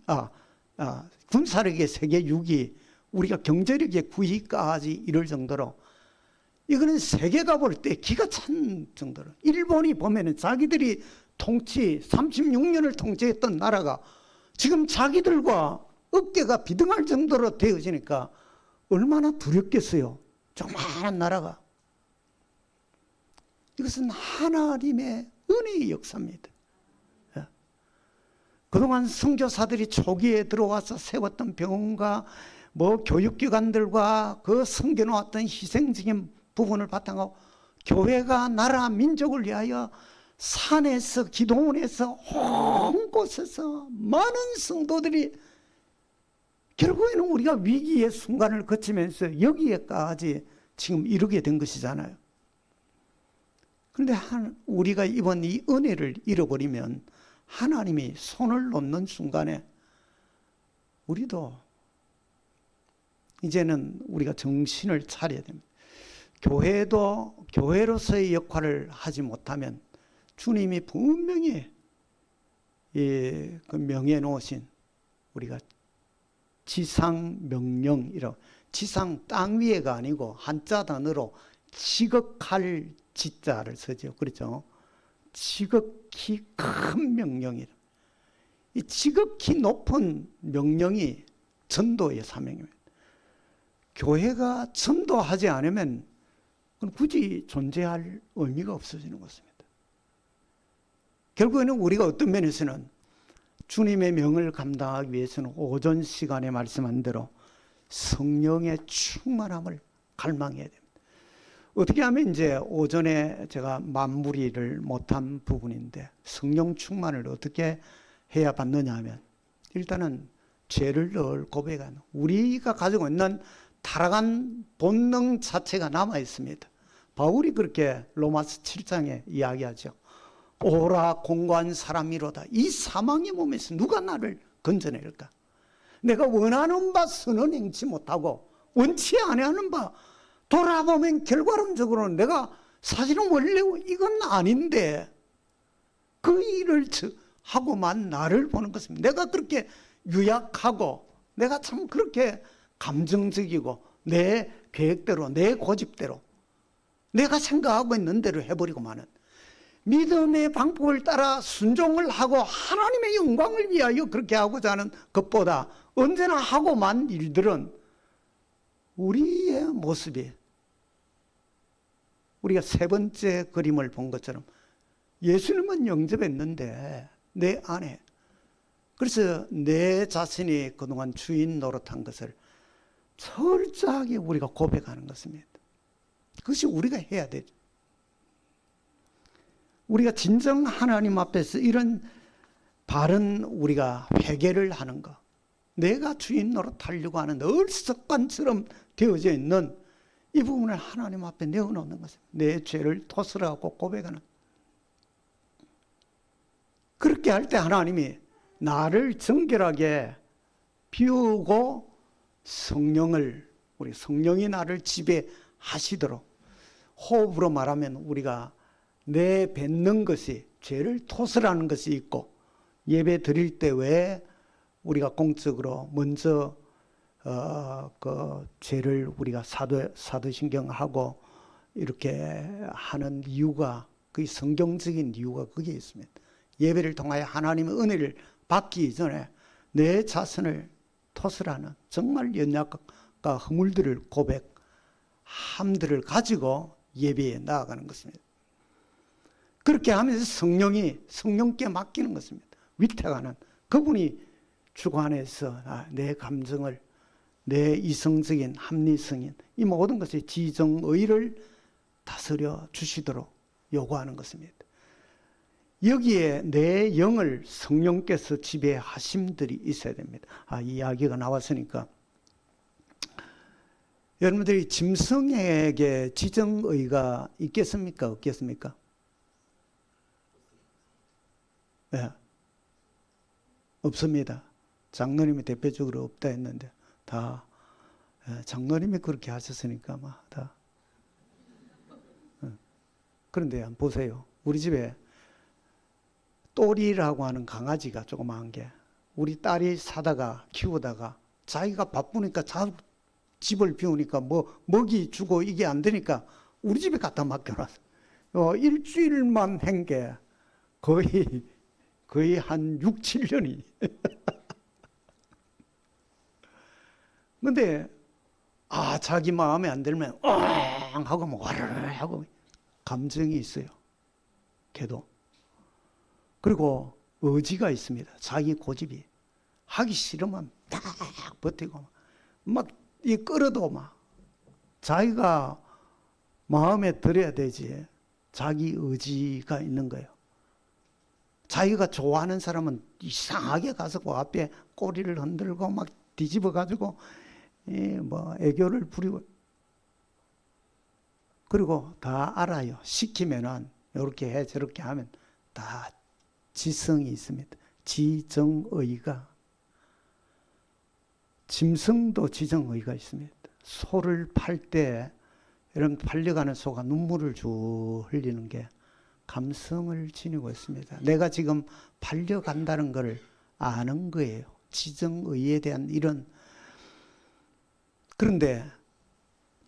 군사력의 세계 6위, 우리가 경제력의 9위까지 이를 정도로 이거는 세계가 볼 때 기가 찬 정도로 일본이 보면은 자기들이 36년을 통치했던 나라가 지금 자기들과 어깨가 비등할 정도로 되어지니까 얼마나 두렵겠어요. 조그마한 나라가. 이것은 하나님의 은혜의 역사입니다. 그동안 선교사들이 초기에 들어와서 세웠던 병원과 교육기관들과 그 섬겨놓았던 희생적인 부분을 바탕으로 교회가 나라 민족을 위하여 산에서 기도원에서 온 곳에서 많은 성도들이 결국에는 우리가 위기의 순간을 거치면서 여기에까지 지금 이르게 된 것이잖아요. 그런데 우리가 이번 이 은혜를 잃어버리면 하나님이 손을 놓는 순간에 우리도 이제는 우리가 정신을 차려야 됩니다. 교회도 교회로서의 역할을 하지 못하면 주님이 분명히 그 명해 놓으신 우리가 지상 명령이라고 지상 땅 위에가 아니고 한자 단어로 지극할 지자를 쓰죠. 그렇죠? 지극히 큰 명령이다. 이 지극히 높은 명령이 전도의 사명입니다. 교회가 전도하지 않으면 그건 굳이 존재할 의미가 없어지는 것입니다. 결국에는 우리가 어떤 면에서는 주님의 명을 감당하기 위해서는 오전 시간에 말씀한 대로 성령의 충만함을 갈망해야 됩니다. 어떻게 하면 이제 오전에 제가 마무리를 못한 부분인데 성령 충만을 어떻게 해야 받느냐 하면 일단은 죄를 늘 고백하는 우리가 가지고 있는 타락한 본능 자체가 남아 있습니다. 바울이 그렇게 로마서 7장에 이야기하죠. 오라 공고한 사람이로다. 이 사망의 몸에서 누가 나를 건져낼까? 내가 원하는 바 선은 행치 못하고 원치 아니하는 바 돌아보면 결과론적으로는 내가 사실은 원래 이건 아닌데 그 일을 하고만 나를 보는 것입니다. 내가 그렇게 유약하고 내가 참 그렇게 감정적이고 내 계획대로 내 고집대로 내가 생각하고 있는 대로 해버리고 마는 믿음의 방법을 따라 순종을 하고 하나님의 영광을 위하여 그렇게 하고자 하는 것보다 언제나 하고만 일들은 우리의 모습이 우리가 세 번째 그림을 본 것처럼 예수님은 영접했는데 내 안에 그래서 내 자신이 그동안 주인 노릇한 것을 철저하게 우리가 고백하는 것입니다. 그것이 우리가 해야 되죠. 우리가 진정 하나님 앞에서 이런 바른 우리가 회개를 하는 것, 내가 주인 노릇하려고 하는 늘 습관처럼 되어져 있는 이 부분을 하나님 앞에 내어놓는 것입니다. 내 죄를 토설하고 고백하는. 그렇게 할 때 하나님이 나를 정결하게 비우고 우리 성령이 나를 지배하시도록 호흡으로 말하면 우리가 내뱉는 것이 죄를 토설하는 것이 있고 예배 드릴 때 왜 우리가 공적으로 먼저 그 죄를 우리가 사도신경하고 이렇게 하는 이유가 그 성경적인 이유가 거기에 있습니다. 예배를 통하여 하나님의 은혜를 받기 전에 내 자신을 토설하는 정말 연약과 허물들을 고백함들을 가지고 예배에 나아가는 것입니다. 그렇게 하면서 성령께 맡기는 것입니다. 위태가는 그분이 주관해서 내 감정을 내 이성적인 합리성인 이 모든 것의 지정의를 다스려 주시도록 요구하는 것입니다. 여기에 내 영을 성령께서 지배하심들이 있어야 됩니다. 이 이야기가 나왔으니까 여러분들이 짐승에게 지정의가 있겠습니까? 없겠습니까? 네. 없습니다. 장로님이 대표적으로 없다 했는데 다 장로님이 그렇게 하셨으니까 다. 그런데 한번 보세요. 우리 집에 또리라고 하는 강아지가 조그마한 게 우리 딸이 사다가 키우다가 자기가 바쁘니까 집을 비우니까 먹이 주고 이게 안 되니까 우리 집에 갖다 맡겨놨어. 일주일만 한 게 거의 한 6, 7년이. 근데 자기 마음에 안 들면 하고 와르르 하고 감정이 있어요. 걔도. 그리고 의지가 있습니다. 자기 고집이. 하기 싫으면 딱 버티고 막 끌어도 자기가 마음에 들어야 되지. 자기 의지가 있는 거예요. 자기가 좋아하는 사람은 이상하게 가서 그 앞에 꼬리를 흔들고 막 뒤집어 가지고 애교를 부리고 그리고 다 알아요. 시키면은 이렇게 해 저렇게 하면 다 지성이 있습니다. 지정의가. 짐승도 지정의가 있습니다. 소를 팔 때 여러분 팔려가는 소가 눈물을 쭉 흘리는 게 감성을 지니고 있습니다. 내가 지금 팔려간다는 걸 아는 거예요. 지정의에 대한 이런. 그런데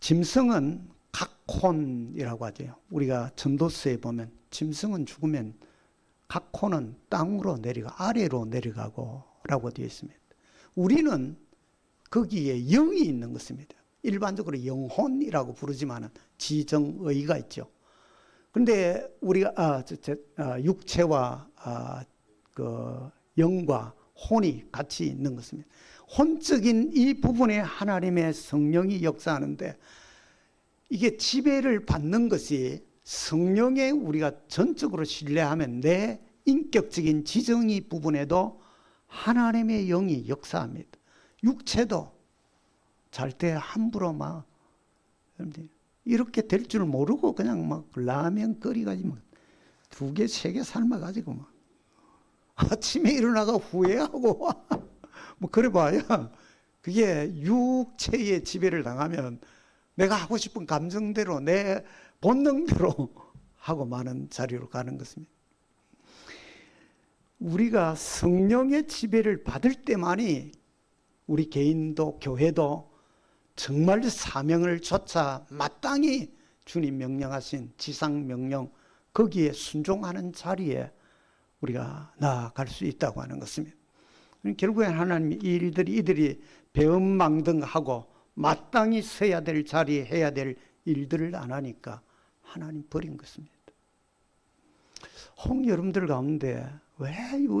짐승은 각혼이라고 하죠. 우리가 전도서에 보면 짐승은 죽으면 각혼은 땅으로 아래로 내려가고 라고 되어 있습니다. 우리는 거기에 영이 있는 것입니다. 일반적으로 영혼이라고 부르지만은 지정의가 있죠. 그런데 우리가 육체와 그 영과 혼이 같이 있는 것입니다. 혼적인 이 부분에 하나님의 성령이 역사하는데 이게 지배를 받는 것이 성령에 우리가 전적으로 신뢰하면 내 인격적인 지정의 부분에도 하나님의 영이 역사합니다. 육체도 잘 때 함부로 막 이렇게 될 줄 모르고 그냥 막 라면 끓여가지고 2개, 3개 삶아가지고 막 아침에 일어나가 후회하고 뭐 그래 봐야 그게 육체의 지배를 당하면 내가 하고 싶은 감정대로 내 본능대로 하고 마는 자리로 가는 것입니다. 우리가 성령의 지배를 받을 때만이 우리 개인도 교회도 정말 사명을 쫓아 마땅히 주님 명령하신 지상 명령 거기에 순종하는 자리에 우리가 나아갈 수 있다고 하는 것입니다. 결국엔 하나님이 이들이 배은망덕하고 마땅히 서야 될 자리에 해야 될 일들을 안 하니까 하나님 버린 것입니다. 혹 여러분들 가운데 왜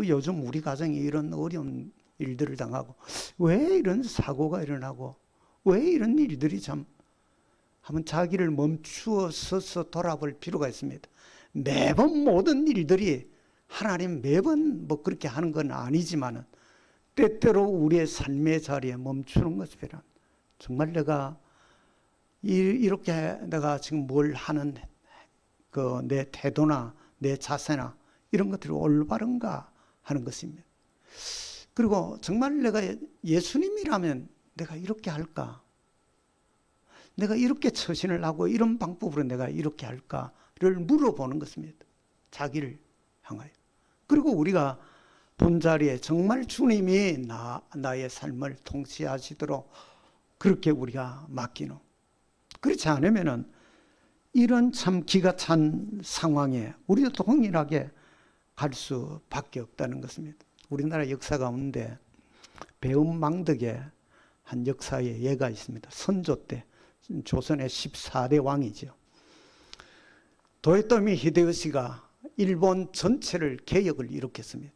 요즘 우리 가정이 이런 어려운 일들을 당하고 왜 이런 사고가 일어나고 왜 이런 일들이 참 한번 자기를 멈추어 서서 돌아볼 필요가 있습니다. 매번 모든 일들이 하나님 매번 뭐 그렇게 하는 건 아니지만은 때때로 우리의 삶의 자리에 멈추는 것이 필요합니다. 정말 내가 이렇게 내가 지금 뭘 하는 그 내 태도나 내 자세나 이런 것들이 올바른가 하는 것입니다. 그리고 정말 내가 예수님이라면 내가 이렇게 할까? 내가 이렇게 처신을 하고 이런 방법으로 내가 이렇게 할까를 물어보는 것입니다. 자기를 향하여. 그리고 우리가 본자리에 정말 주님이 나의 삶을 통치하시도록 그렇게 우리가 맡기는. 그렇지 않으면은 이런 참 기가 찬 상황에 우리도 동일하게 갈 수밖에 없다는 것입니다. 우리나라 역사 가운데 배은망덕의 한 역사의 예가 있습니다. 선조 때 조선의 14대 왕이죠. 도요토미 히데요시가 일본 전체를 개혁을 일으켰습니다.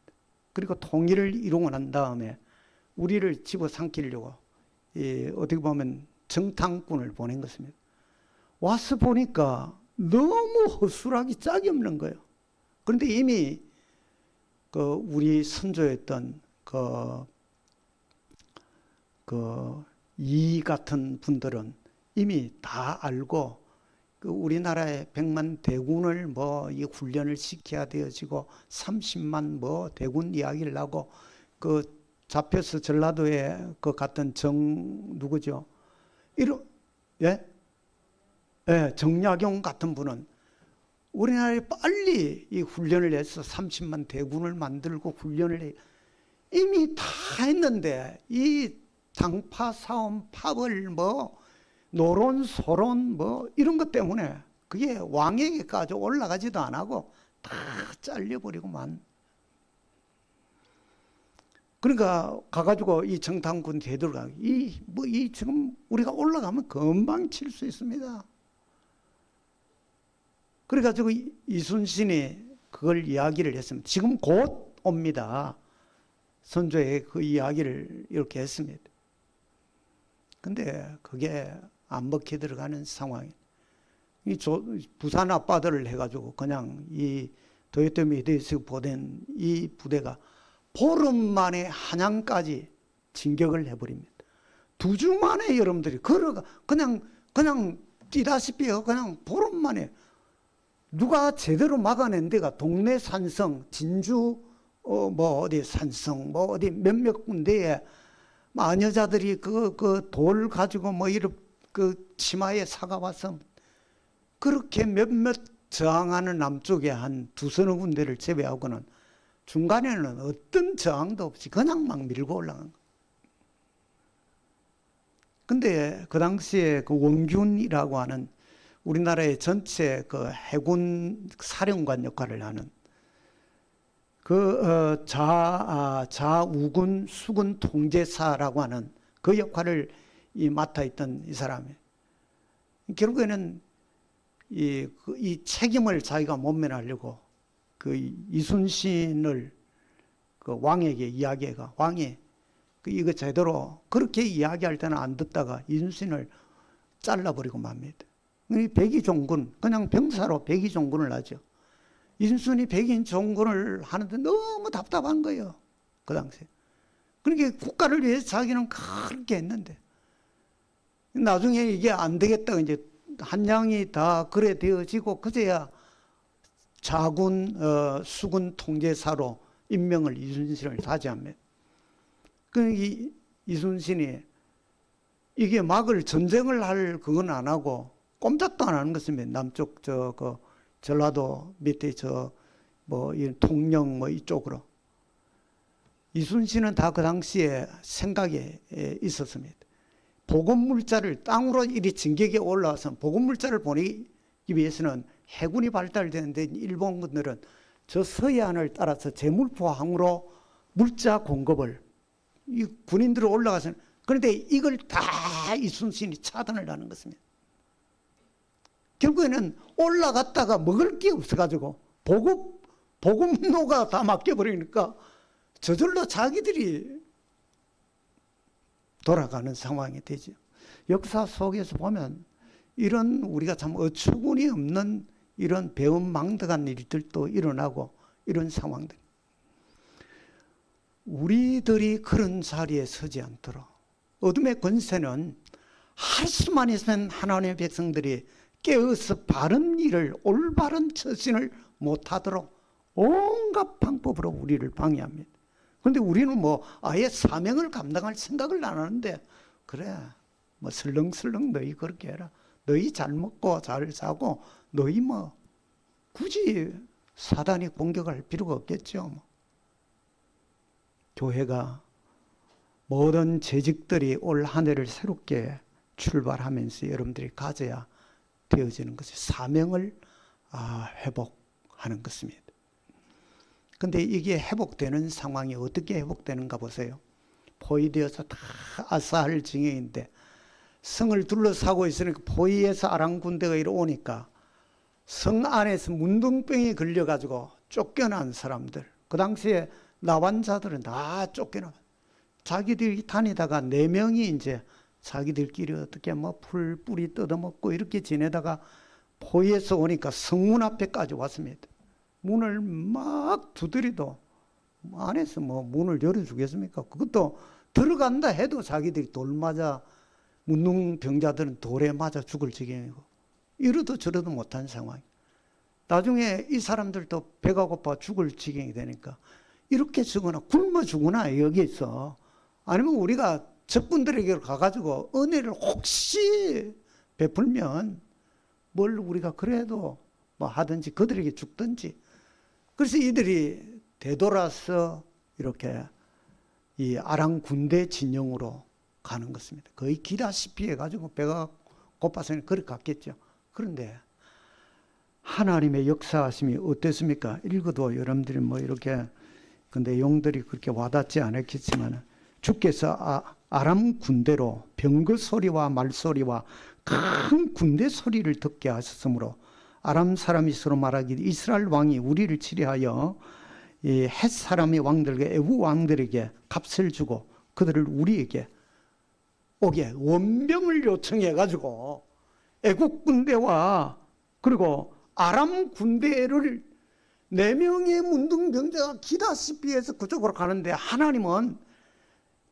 그리고 통일을 이루고 난 다음에 우리를 집어삼키려고 어떻게 보면 정탐꾼을 보낸 것입니다. 와서 보니까 너무 허술하기 짝이 없는 거예요. 그런데 이미 우리 선조였던 이 같은 분들은 이미 다 알고 우리나라의 100만 대군을 뭐 이 훈련을 시켜야 되어지고 30만 뭐 대군 이야기를 하고 잡혀서 전라도에 갔던 누구죠? 정약용 같은 분은 우리나라에 빨리 이 훈련을 해서 30만 대군을 만들고 훈련을 해 이미 다 했는데 이 당파 싸움 파벌 뭐 노론 소론 뭐 이런 것 때문에 그게 왕에게까지 올라가지도 안 하고 다 잘려버리고만. 그러니까 가가지고 이 정탐군 되돌아가 이 지금 우리가 올라가면 금방 칠 수 있습니다. 그래가지고 이순신이 그걸 이야기를 했습니다. 지금 곧 옵니다. 선조의 그 이야기를 이렇게 했습니다. 근데 그게 안 먹혀 들어가는 상황이. 부산 아빠들을 해가지고 그냥 이 도요토미 히데요시가 보낸 이 부대가 보름 만에 한양까지 진격을 해버립니다. 2주 만에 여러분들이 걸어가 그냥 뛰다시피요. 그냥 보름 만에 누가 제대로 막아낸 데가 동네 산성, 진주 뭐 어디 산성, 뭐 어디 몇몇 군데에 마녀자들이 돌 가지고 뭐 이런 치마에 사가와서 그렇게 몇몇 저항하는 남쪽에 한 2서너 군데를 제외하고는 중간에는 어떤 저항도 없이 그냥 막 밀고 올라간 거예요. 근데 그 당시에 원균이라고 하는 우리나라의 전체 해군 사령관 역할을 하는 좌우군 수군 통제사라고 하는 그 역할을 이 맡아 있던 이 사람이 결국에는 이 책임을 자기가 모면하려고 그 이순신을 그 왕에게 이야기해가 왕이 이거 제대로 그렇게 이야기할 때는 안 듣다가 이순신을 잘라버리고 맙니다. 백의종군 그냥 병사로 백의종군을 하죠. 이순신이 백의종군을 하는데 너무 답답한 거예요. 그 당시에. 그러니까 국가를 위해서 자기는 그렇게 했는데 나중에 이게 안 되겠다 이제 한양이 다 그래 되어지고 그제야 자군 수군 통제사로 임명을 이순신을 차지합니다. 그 이순신이 이게 막을 전쟁을 할 그건 안 하고 꼼짝도 안 하는 것입니다. 남쪽 그 전라도 밑에 이 통영 이쪽으로 이순신은 다 그 당시에 생각에 있었습니다. 보급물자를 땅으로 이리 진격에 올라와서 보급물자를 보내기 위해서는 해군이 발달되는데 일본군들은 저 서해안을 따라서 제물포항으로 물자 공급을 이 군인들이 올라가서 그런데 이걸 다 이순신이 차단을 하는 것입니다. 결국에는 올라갔다가 먹을 게 없어가지고 보급로가 다 막혀버리니까 저절로 자기들이 돌아가는 상황이 되죠. 역사 속에서 보면 이런 우리가 참 어처구니 없는 이런 배은망덕한 일들도 일어나고 이런 상황들. 우리들이 그런 자리에 서지 않도록 어둠의 권세는 할 수만 있으면 하나님의 백성들이 깨어서 바른 일을 올바른 처신을 못하도록 온갖 방법으로 우리를 방해합니다. 그런데 우리는 아예 사명을 감당할 생각을 안 하는데 그래 설렁설렁 너희 그렇게 해라. 너희 잘 먹고 잘 자고 너희 굳이 사단이 공격할 필요가 없겠죠. 교회가 모든 재직들이 올 한 해를 새롭게 출발하면서 여러분들이 가져야 되어지는 것이 사명을 회복하는 것입니다. 근데 이게 회복되는 상황이 어떻게 회복되는가 보세요. 포위되어서 다 아사할 징역인데 성을 둘러싸고 있으니까 포위에서 아랑군대가 이리 오니까 성 안에서 문둥병이 걸려가지고 쫓겨난 사람들, 그 당시에 나환자들은 다 쫓겨나. 자기들이 다니다가 4명이 이제 자기들끼리 어떻게 뿌리 뜯어먹고 이렇게 지내다가 포위에서 오니까 성문 앞에까지 왔습니다. 문을 막 두드리도 안에서 문을 열어주겠습니까? 그것도 들어간다 해도 자기들이 돌 맞아 문둥병자들은 돌에 맞아 죽을 지경이고 이러도 저러도 못한 상황. 나중에 이 사람들도 배가 고파 죽을 지경이 되니까 이렇게 죽거나 굶어 죽거나 여기서 아니면 우리가 적군들에게 가가지고 은혜를 혹시 베풀면 뭘 우리가 그래도 하든지 그들에게 죽든지. 그래서 이들이 되돌아서 이렇게 이 아랑 군대 진영으로 가는 것입니다. 거의 기다시피 해가지고 배가 고파서 그렇게 갔겠죠. 그런데 하나님의 역사하심이 어땠습니까? 읽어도 여러분들이 이렇게 근데 내용들이 그렇게 와닿지 않았겠지만 주께서 아람 군대로 병거 소리와 말소리와 큰 군대 소리를 듣게 하셨으므로 아람 사람이 서로 말하기를 이스라엘 왕이 우리를 치려하여 헷 사람의 왕들과 애국 왕들에게 값을 주고 그들을 우리에게 오게 원병을 요청해 가지고 애국 군대와 그리고 아람 군대를 4명의 문둥병자가 기다시피 해서 그쪽으로 가는데 하나님은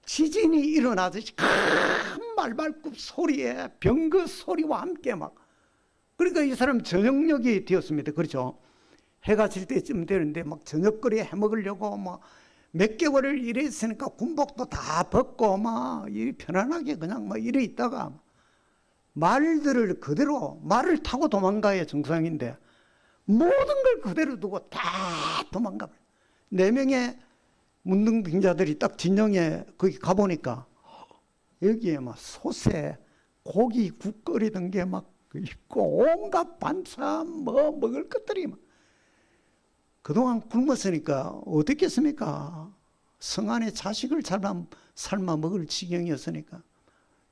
지진이 일어나듯이 큰 말발굽 소리에 병거 소리와 함께 그러니까 이 사람 저녁녘이 되었습니다. 그렇죠? 해가 질 때쯤 되는데 저녁거리에 해먹으려고 몇 개월을 이래 있으니까 군복도 다 벗고 편안하게 그냥 이래 있다가 말들을 그대로 말을 타고 도망가야 정상인데 모든 걸 그대로 두고 다 도망가. 4명의 문둥병자들이 딱 진영에 거기 가보니까 여기에 소새 고기 국 끓이던 게 있고 온갖 반찬 먹을 것들이 그동안 굶었으니까 어떻겠습니까? 성 안에 자식을 삶아 먹을 지경이었으니까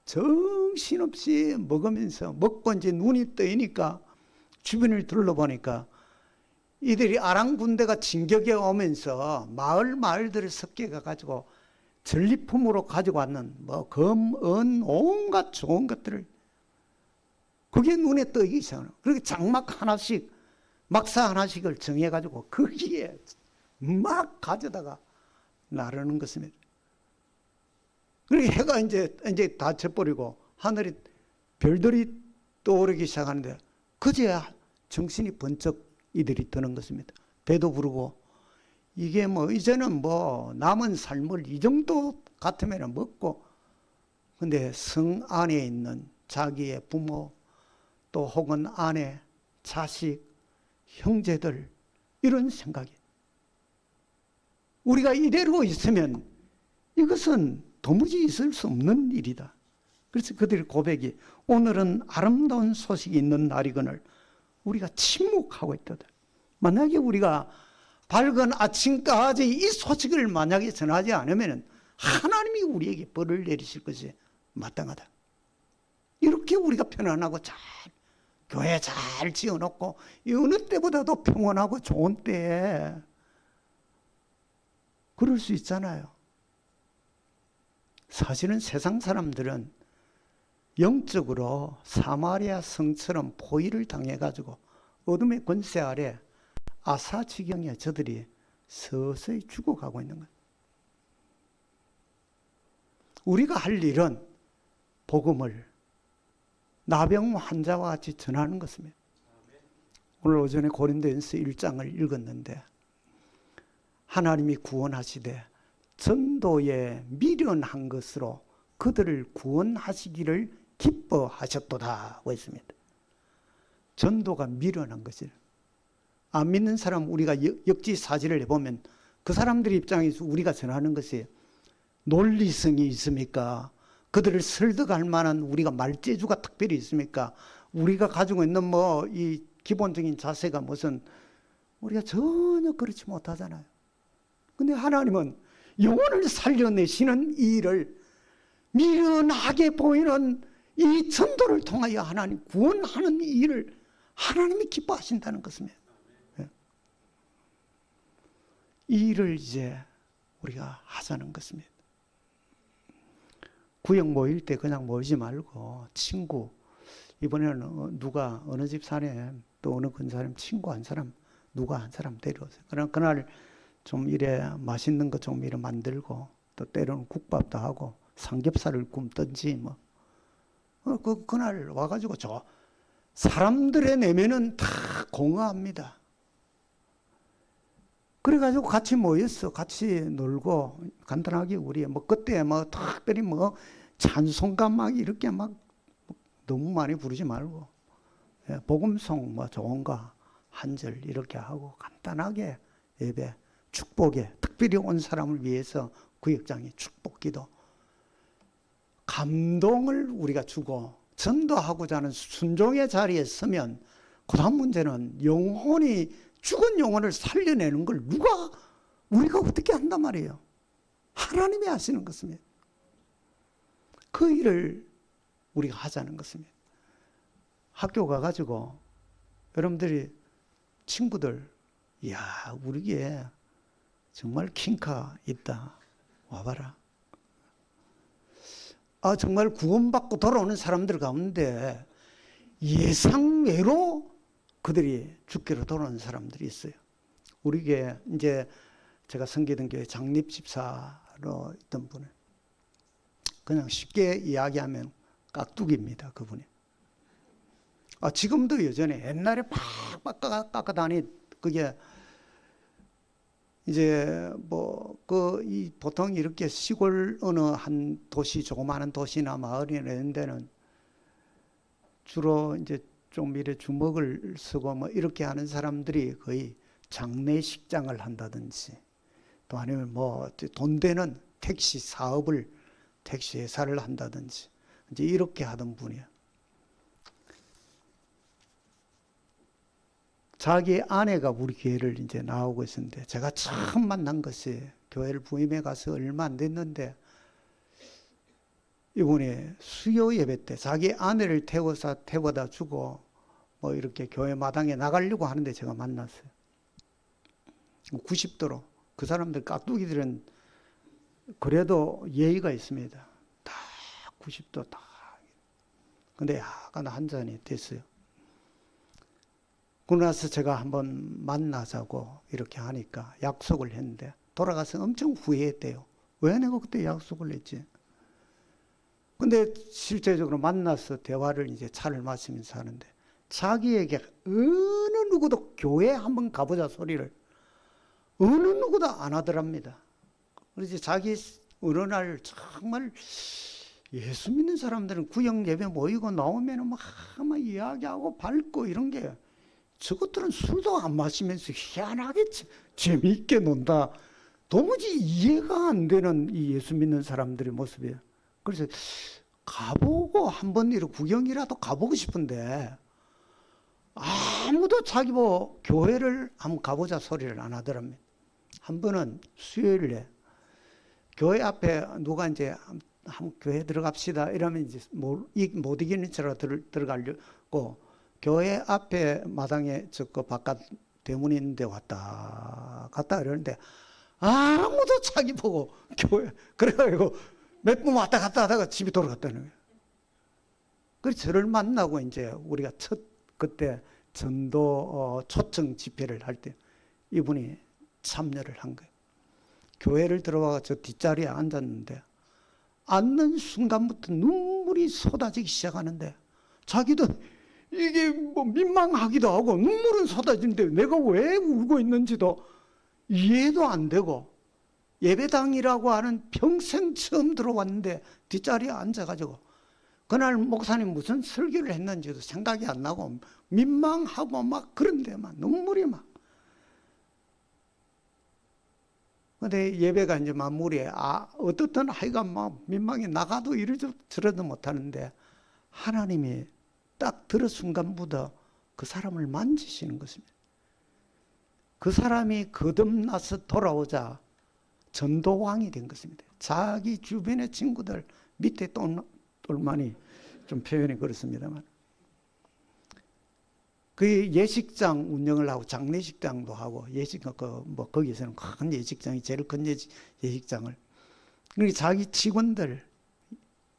정신없이 먹으면서 먹고 이제 눈이 뜨이니까 주변을 둘러보니까 이들이 아랑군대가 진격해 오면서 마을들을 섞여 가지고 전리품으로 가지고 왔는 뭐 검, 은, 온갖 좋은 것들을 그게 눈에 뜨기 시작하는. 그렇게 장막 하나씩 막사 하나씩을 정해 가지고 거기에 막 가져다가 나르는 것입니다. 그리고 해가 이제 다 져버리고 하늘이 별들이 떠오르기 시작하는데 그제야 정신이 번쩍 이들이 드는 것입니다. 배도 부르고 이게 뭐 이제는 뭐 남은 삶을 이 정도 같으면 먹고, 근데 성 안에 있는 자기의 부모 또 혹은 아내, 자식, 형제들 이런 생각이, 우리가 이대로 있으면 이것은 도무지 있을 수 없는 일이다. 그래서 그들의 고백이 오늘은 아름다운 소식이 있는 날이거늘 우리가 침묵하고 있다. 만약에 우리가 밝은 아침까지 이 소식을 만약에 전하지 않으면 하나님이 우리에게 벌을 내리실 것이 마땅하다. 이렇게 우리가 편안하고 잘 교회 잘 지어놓고 어느 때보다도 평온하고 좋은 때에 그럴 수 있잖아요. 사실은 세상 사람들은 영적으로 사마리아 성처럼 포위를 당해가지고 어둠의 권세 아래 아사지경에 저들이 서서히 죽어가고 있는 거예요. 우리가 할 일은 복음을 나병 환자와 같이 전하는 것입니다. 오늘 오전에 고린도전서 1장을 읽었는데 하나님이 구원하시되 전도에 미련한 것으로 그들을 구원하시기를 기뻐하셨도다 했습니다. 전도가 미련한 것이라. 안 믿는 사람 우리가 역지사지를 해보면 그 사람들 입장에서 우리가 전하는 것이 논리성이 있습니까? 그들을 설득할 만한 우리가 말재주가 특별히 있습니까? 우리가 가지고 있는 뭐 이 기본적인 자세가 무슨, 우리가 전혀 그렇지 못하잖아요. 근데 하나님은 영혼을 살려내시는 이 일을 미련하게 보이는 이 전도를 통하여 하나님 구원하는 이 일을 하나님이 기뻐하신다는 것입니다. 이 일을 이제 우리가 하자는 것입니다. 구역 모일 때 그냥 모이지 말고 친구, 이번에는 누가 어느 집 사내 또 어느 근사람 친구 한 사람 누가 한 사람 데려오세요. 그럼 그날 좀 이래 맛있는 거 좀 이래 만들고 또 때로는 국밥도 하고 삼겹살을 굽든지 뭐 그날 와가지고 저 사람들의 내면은 다 공허합니다. 그래가지고 같이 모였어. 같이 놀고 간단하게 우리 뭐 그때 뭐 특별히 뭐 찬송가 막 이렇게 막 너무 많이 부르지 말고 복음송 뭐 좋은 거 한 절 이렇게 하고 간단하게 예배 축복에 특별히 온 사람을 위해서 구역장에 축복기도 감동을 우리가 주고 전도하고자 하는 순종의 자리에 서면 그 다음 문제는 영혼이 죽은 영혼을 살려내는 걸 우리가 어떻게 한단 말이에요. 하나님이 하시는 것입니다. 그 일을 우리가 하자는 것입니다. 학교 가가지고 여러분들이 친구들, 이야 우리게 정말 킹카 있다 와봐라. 아 정말 구원받고 돌아오는 사람들 가운데 예상외로 그들이 죽기로 돌아오는 사람들이 있어요. 우리게 이제 제가 섬기던 교회 장립집사로 있던 분은 그냥 쉽게 이야기하면 깍두기입니다. 그분이. 아 지금도 여전히 옛날에 팍팍 깎아다니 그게 이제 뭐 이 보통 이렇게 시골 어느 한 도시 조그마한 도시나 마을이나 이런 데는 주로 이제 좀 이래 주먹을 쓰고 뭐 이렇게 하는 사람들이 거의 장례식장을 한다든지 또 아니면 뭐 돈 되는 택시 사업을 택시 회사를 한다든지 이제 이렇게 하던 분이야. 자기 아내가 우리 교회를 이제 나오고 있었는데 제가 처음 만난 것이 교회를 부임해 가서 얼마 안 됐는데 이분이 수요 예배 때 자기 아내를 태워다 주고 뭐 이렇게 교회 마당에 나가려고 하는데 제가 만났어요. 90도로. 그 사람들 깍두기들은 그래도 예의가 있습니다. 다 90도 다. 근데 약간 한 잔이 됐어요. 그러고 나서 제가 한번 만나자고 이렇게 하니까 약속을 했는데 돌아가서 엄청 후회했대요. 왜 내가 그때 약속을 했지? 근데 실제적으로 만나서 대화를 이제 차를 마시면서 하는데 자기에게 어느 누구도 교회 한번 가보자 소리를 어느 누구도 안 하더랍니다. 그래서 자기 어느 날 정말 예수 믿는 사람들은 구역 예배 모이고 나오면 막 이야기하고 밝고 이런 게 저것들은 술도 안 마시면서 희한하게 재미있게 논다. 도무지 이해가 안 되는 이 예수 믿는 사람들의 모습이에요. 그래서 가보고 한번 이렇게 구경이라도 가보고 싶은데 아무도 자기 뭐 교회를 한번 가보자 소리를 안 하더랍니다. 한 번은 수요일에 교회 앞에 누가 이제 한번 교회 들어갑시다 이러면 이제 못 이기는 채로 들어가려고 교회 앞에 마당에 저거 바깥 대문이 있는데 왔다 갔다 이러는데 아무도 자기 보고 교회 그래가지고 몇 번 왔다 갔다 하다가 집에 돌아갔다는 거예요. 그래서 저를 만나고 이제 우리가 그때 전도 초청 집회를 할 때 이분이 참여를 한 거예요. 교회를 들어와서 저 뒷자리에 앉았는데 앉는 순간부터 눈물이 쏟아지기 시작하는데 자기도 이게 뭐 민망하기도 하고 눈물은 쏟아지는데 내가 왜 울고 있는지도 이해도 안 되고 예배당이라고 하는 평생 처음 들어왔는데 뒷자리에 앉아가지고 그날 목사님 무슨 설교를 했는지도 생각이 안 나고 민망하고 막 그런데 막 눈물이 막. 근데 예배가 이제 마무리에 어떻든 하여간 막 민망해 나가도 이러지 저러도 못하는데 하나님이 딱 들은 순간부터 그 사람을 만지시는 것입니다. 그 사람이 거듭나서 돌아오자 전도왕이 된 것입니다. 자기 주변의 친구들 밑에 똘마니 좀 표현이 그렇습니다만 그 예식장 운영을 하고 장례식장도 하고 뭐 거기서는 큰 예식장이 제일 큰 예식장을 그러니까 자기 직원들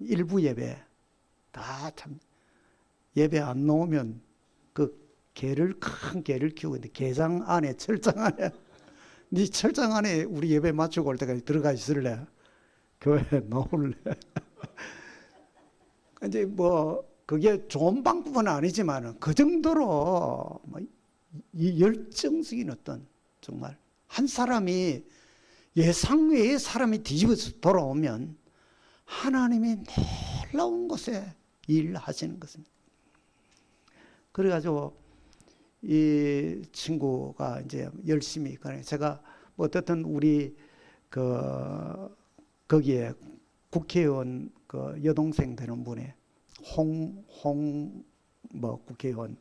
일부 예배 다 참 예배 안 나오면 그 큰 개를 키우고 있는데 개장 안에 철장 안에 네 철장 안에 우리 예배 마치고 올 때까지 들어가 있을래? 교회에 나올래? 이제 뭐 그게 좋은 방법은 아니지만 그 정도로 이 열정적인 어떤 정말 한 사람이 예상 외의 사람이 뒤집어서 돌아오면 하나님이 놀라운 곳에 일하시는 것입니다. 그래가지고 이 친구가 이제 열심히 제가 어떻든 우리 거기에 국회의원 여동생 되는 분이 뭐 국회의원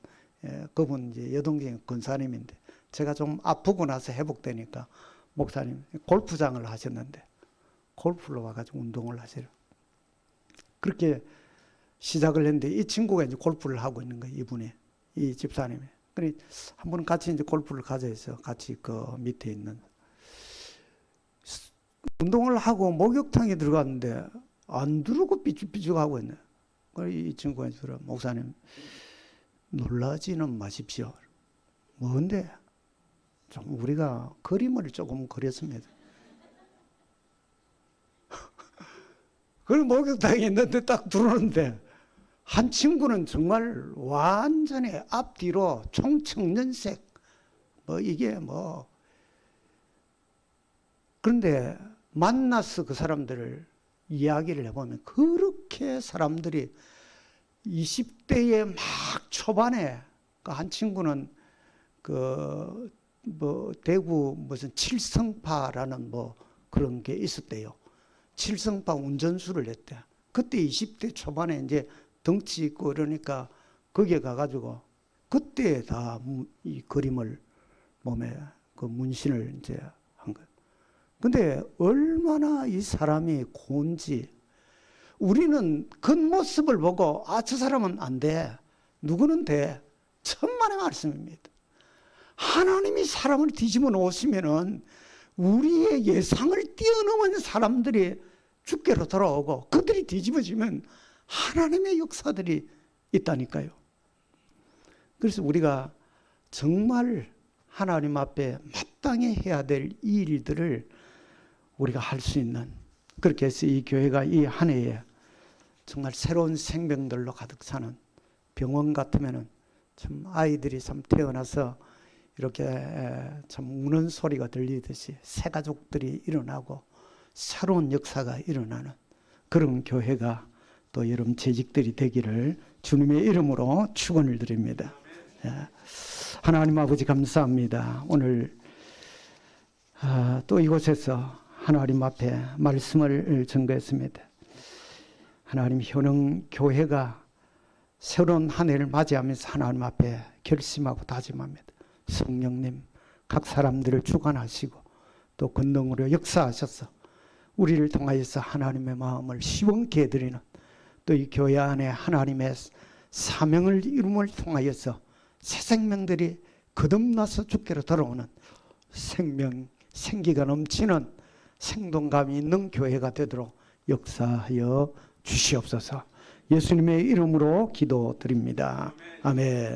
그분 이제 여동생 권사님인데 제가 좀 아프고 나서 회복되니까 목사님 골프장을 하셨는데 골프로 와가지고 운동을 하시려 그렇게 시작을 했는데 이 친구가 이제 골프를 하고 있는 거예요. 이분이 이 집사님이. 그래 한 번 같이 이제 골프를 가져서 같이 그 밑에 있는 운동을 하고 목욕탕에 들어갔는데 안 들어오고 삐죽삐죽 하고 있네. 그래 이 친구가 이제 목사님 놀라지는 마십시오. 뭔데? 좀 우리가 그림을 조금 그렸습니다. 그걸 목욕탕에 있는데 딱 들어오는데 한 친구는 정말 완전히 앞뒤로 총청년색 뭐 이게 뭐 그런데 만나서 그 사람들을 이야기를 해보면 그렇게 사람들이 20대의 막 초반에 한 친구는 그 뭐 대구 무슨 칠성파라는 뭐 그런 게 있었대요. 칠성파 운전수를 했대. 그때 20대 초반에 이제 덩치 있고 그러니까 거기에 가가지고 그때 다 이 그림을 몸에 그 문신을 이제 한 거예요. 근데 얼마나 이 사람이 고운지 우리는 겉모습을 보고 저 사람은 안 돼. 누구는 돼. 천만의 말씀입니다. 하나님이 사람을 뒤집어 놓으시면은 우리의 예상을 뛰어넘은 사람들이 주께로 돌아오고 그들이 뒤집어지면 하나님의 역사들이 있다니까요. 그래서 우리가 정말 하나님 앞에 마땅히 해야 될 이 일들을 우리가 할 수 있는, 그렇게 해서 이 교회가 이 한 해에 정말 새로운 생명들로 가득 차는, 병원 같으면은 참 아이들이 참 태어나서 이렇게 참 우는 소리가 들리듯이 새 가족들이 일어나고 새로운 역사가 일어나는 그런 교회가 또 여러분 재직들이 되기를 주님의 이름으로 축원을 드립니다. 하나님 아버지 감사합니다. 오늘 또 이곳에서 하나님 앞에 말씀을 전거했습니다. 하나님 현흥 교회가 새로운 한 해를 맞이하면서 하나님 앞에 결심하고 다짐합니다. 성령님 각 사람들을 주관하시고 또 권능으로 역사하셔서 우리를 통하여서 하나님의 마음을 시원케 해드리는, 또 이 교회 안에 하나님의 사명을 이룸을 통하여서 새 생명들이 거듭나서 주께로 돌아오는 생명, 생기가 넘치는 생동감이 있는 교회가 되도록 역사하여 주시옵소서. 예수님의 이름으로 기도드립니다. 아멘.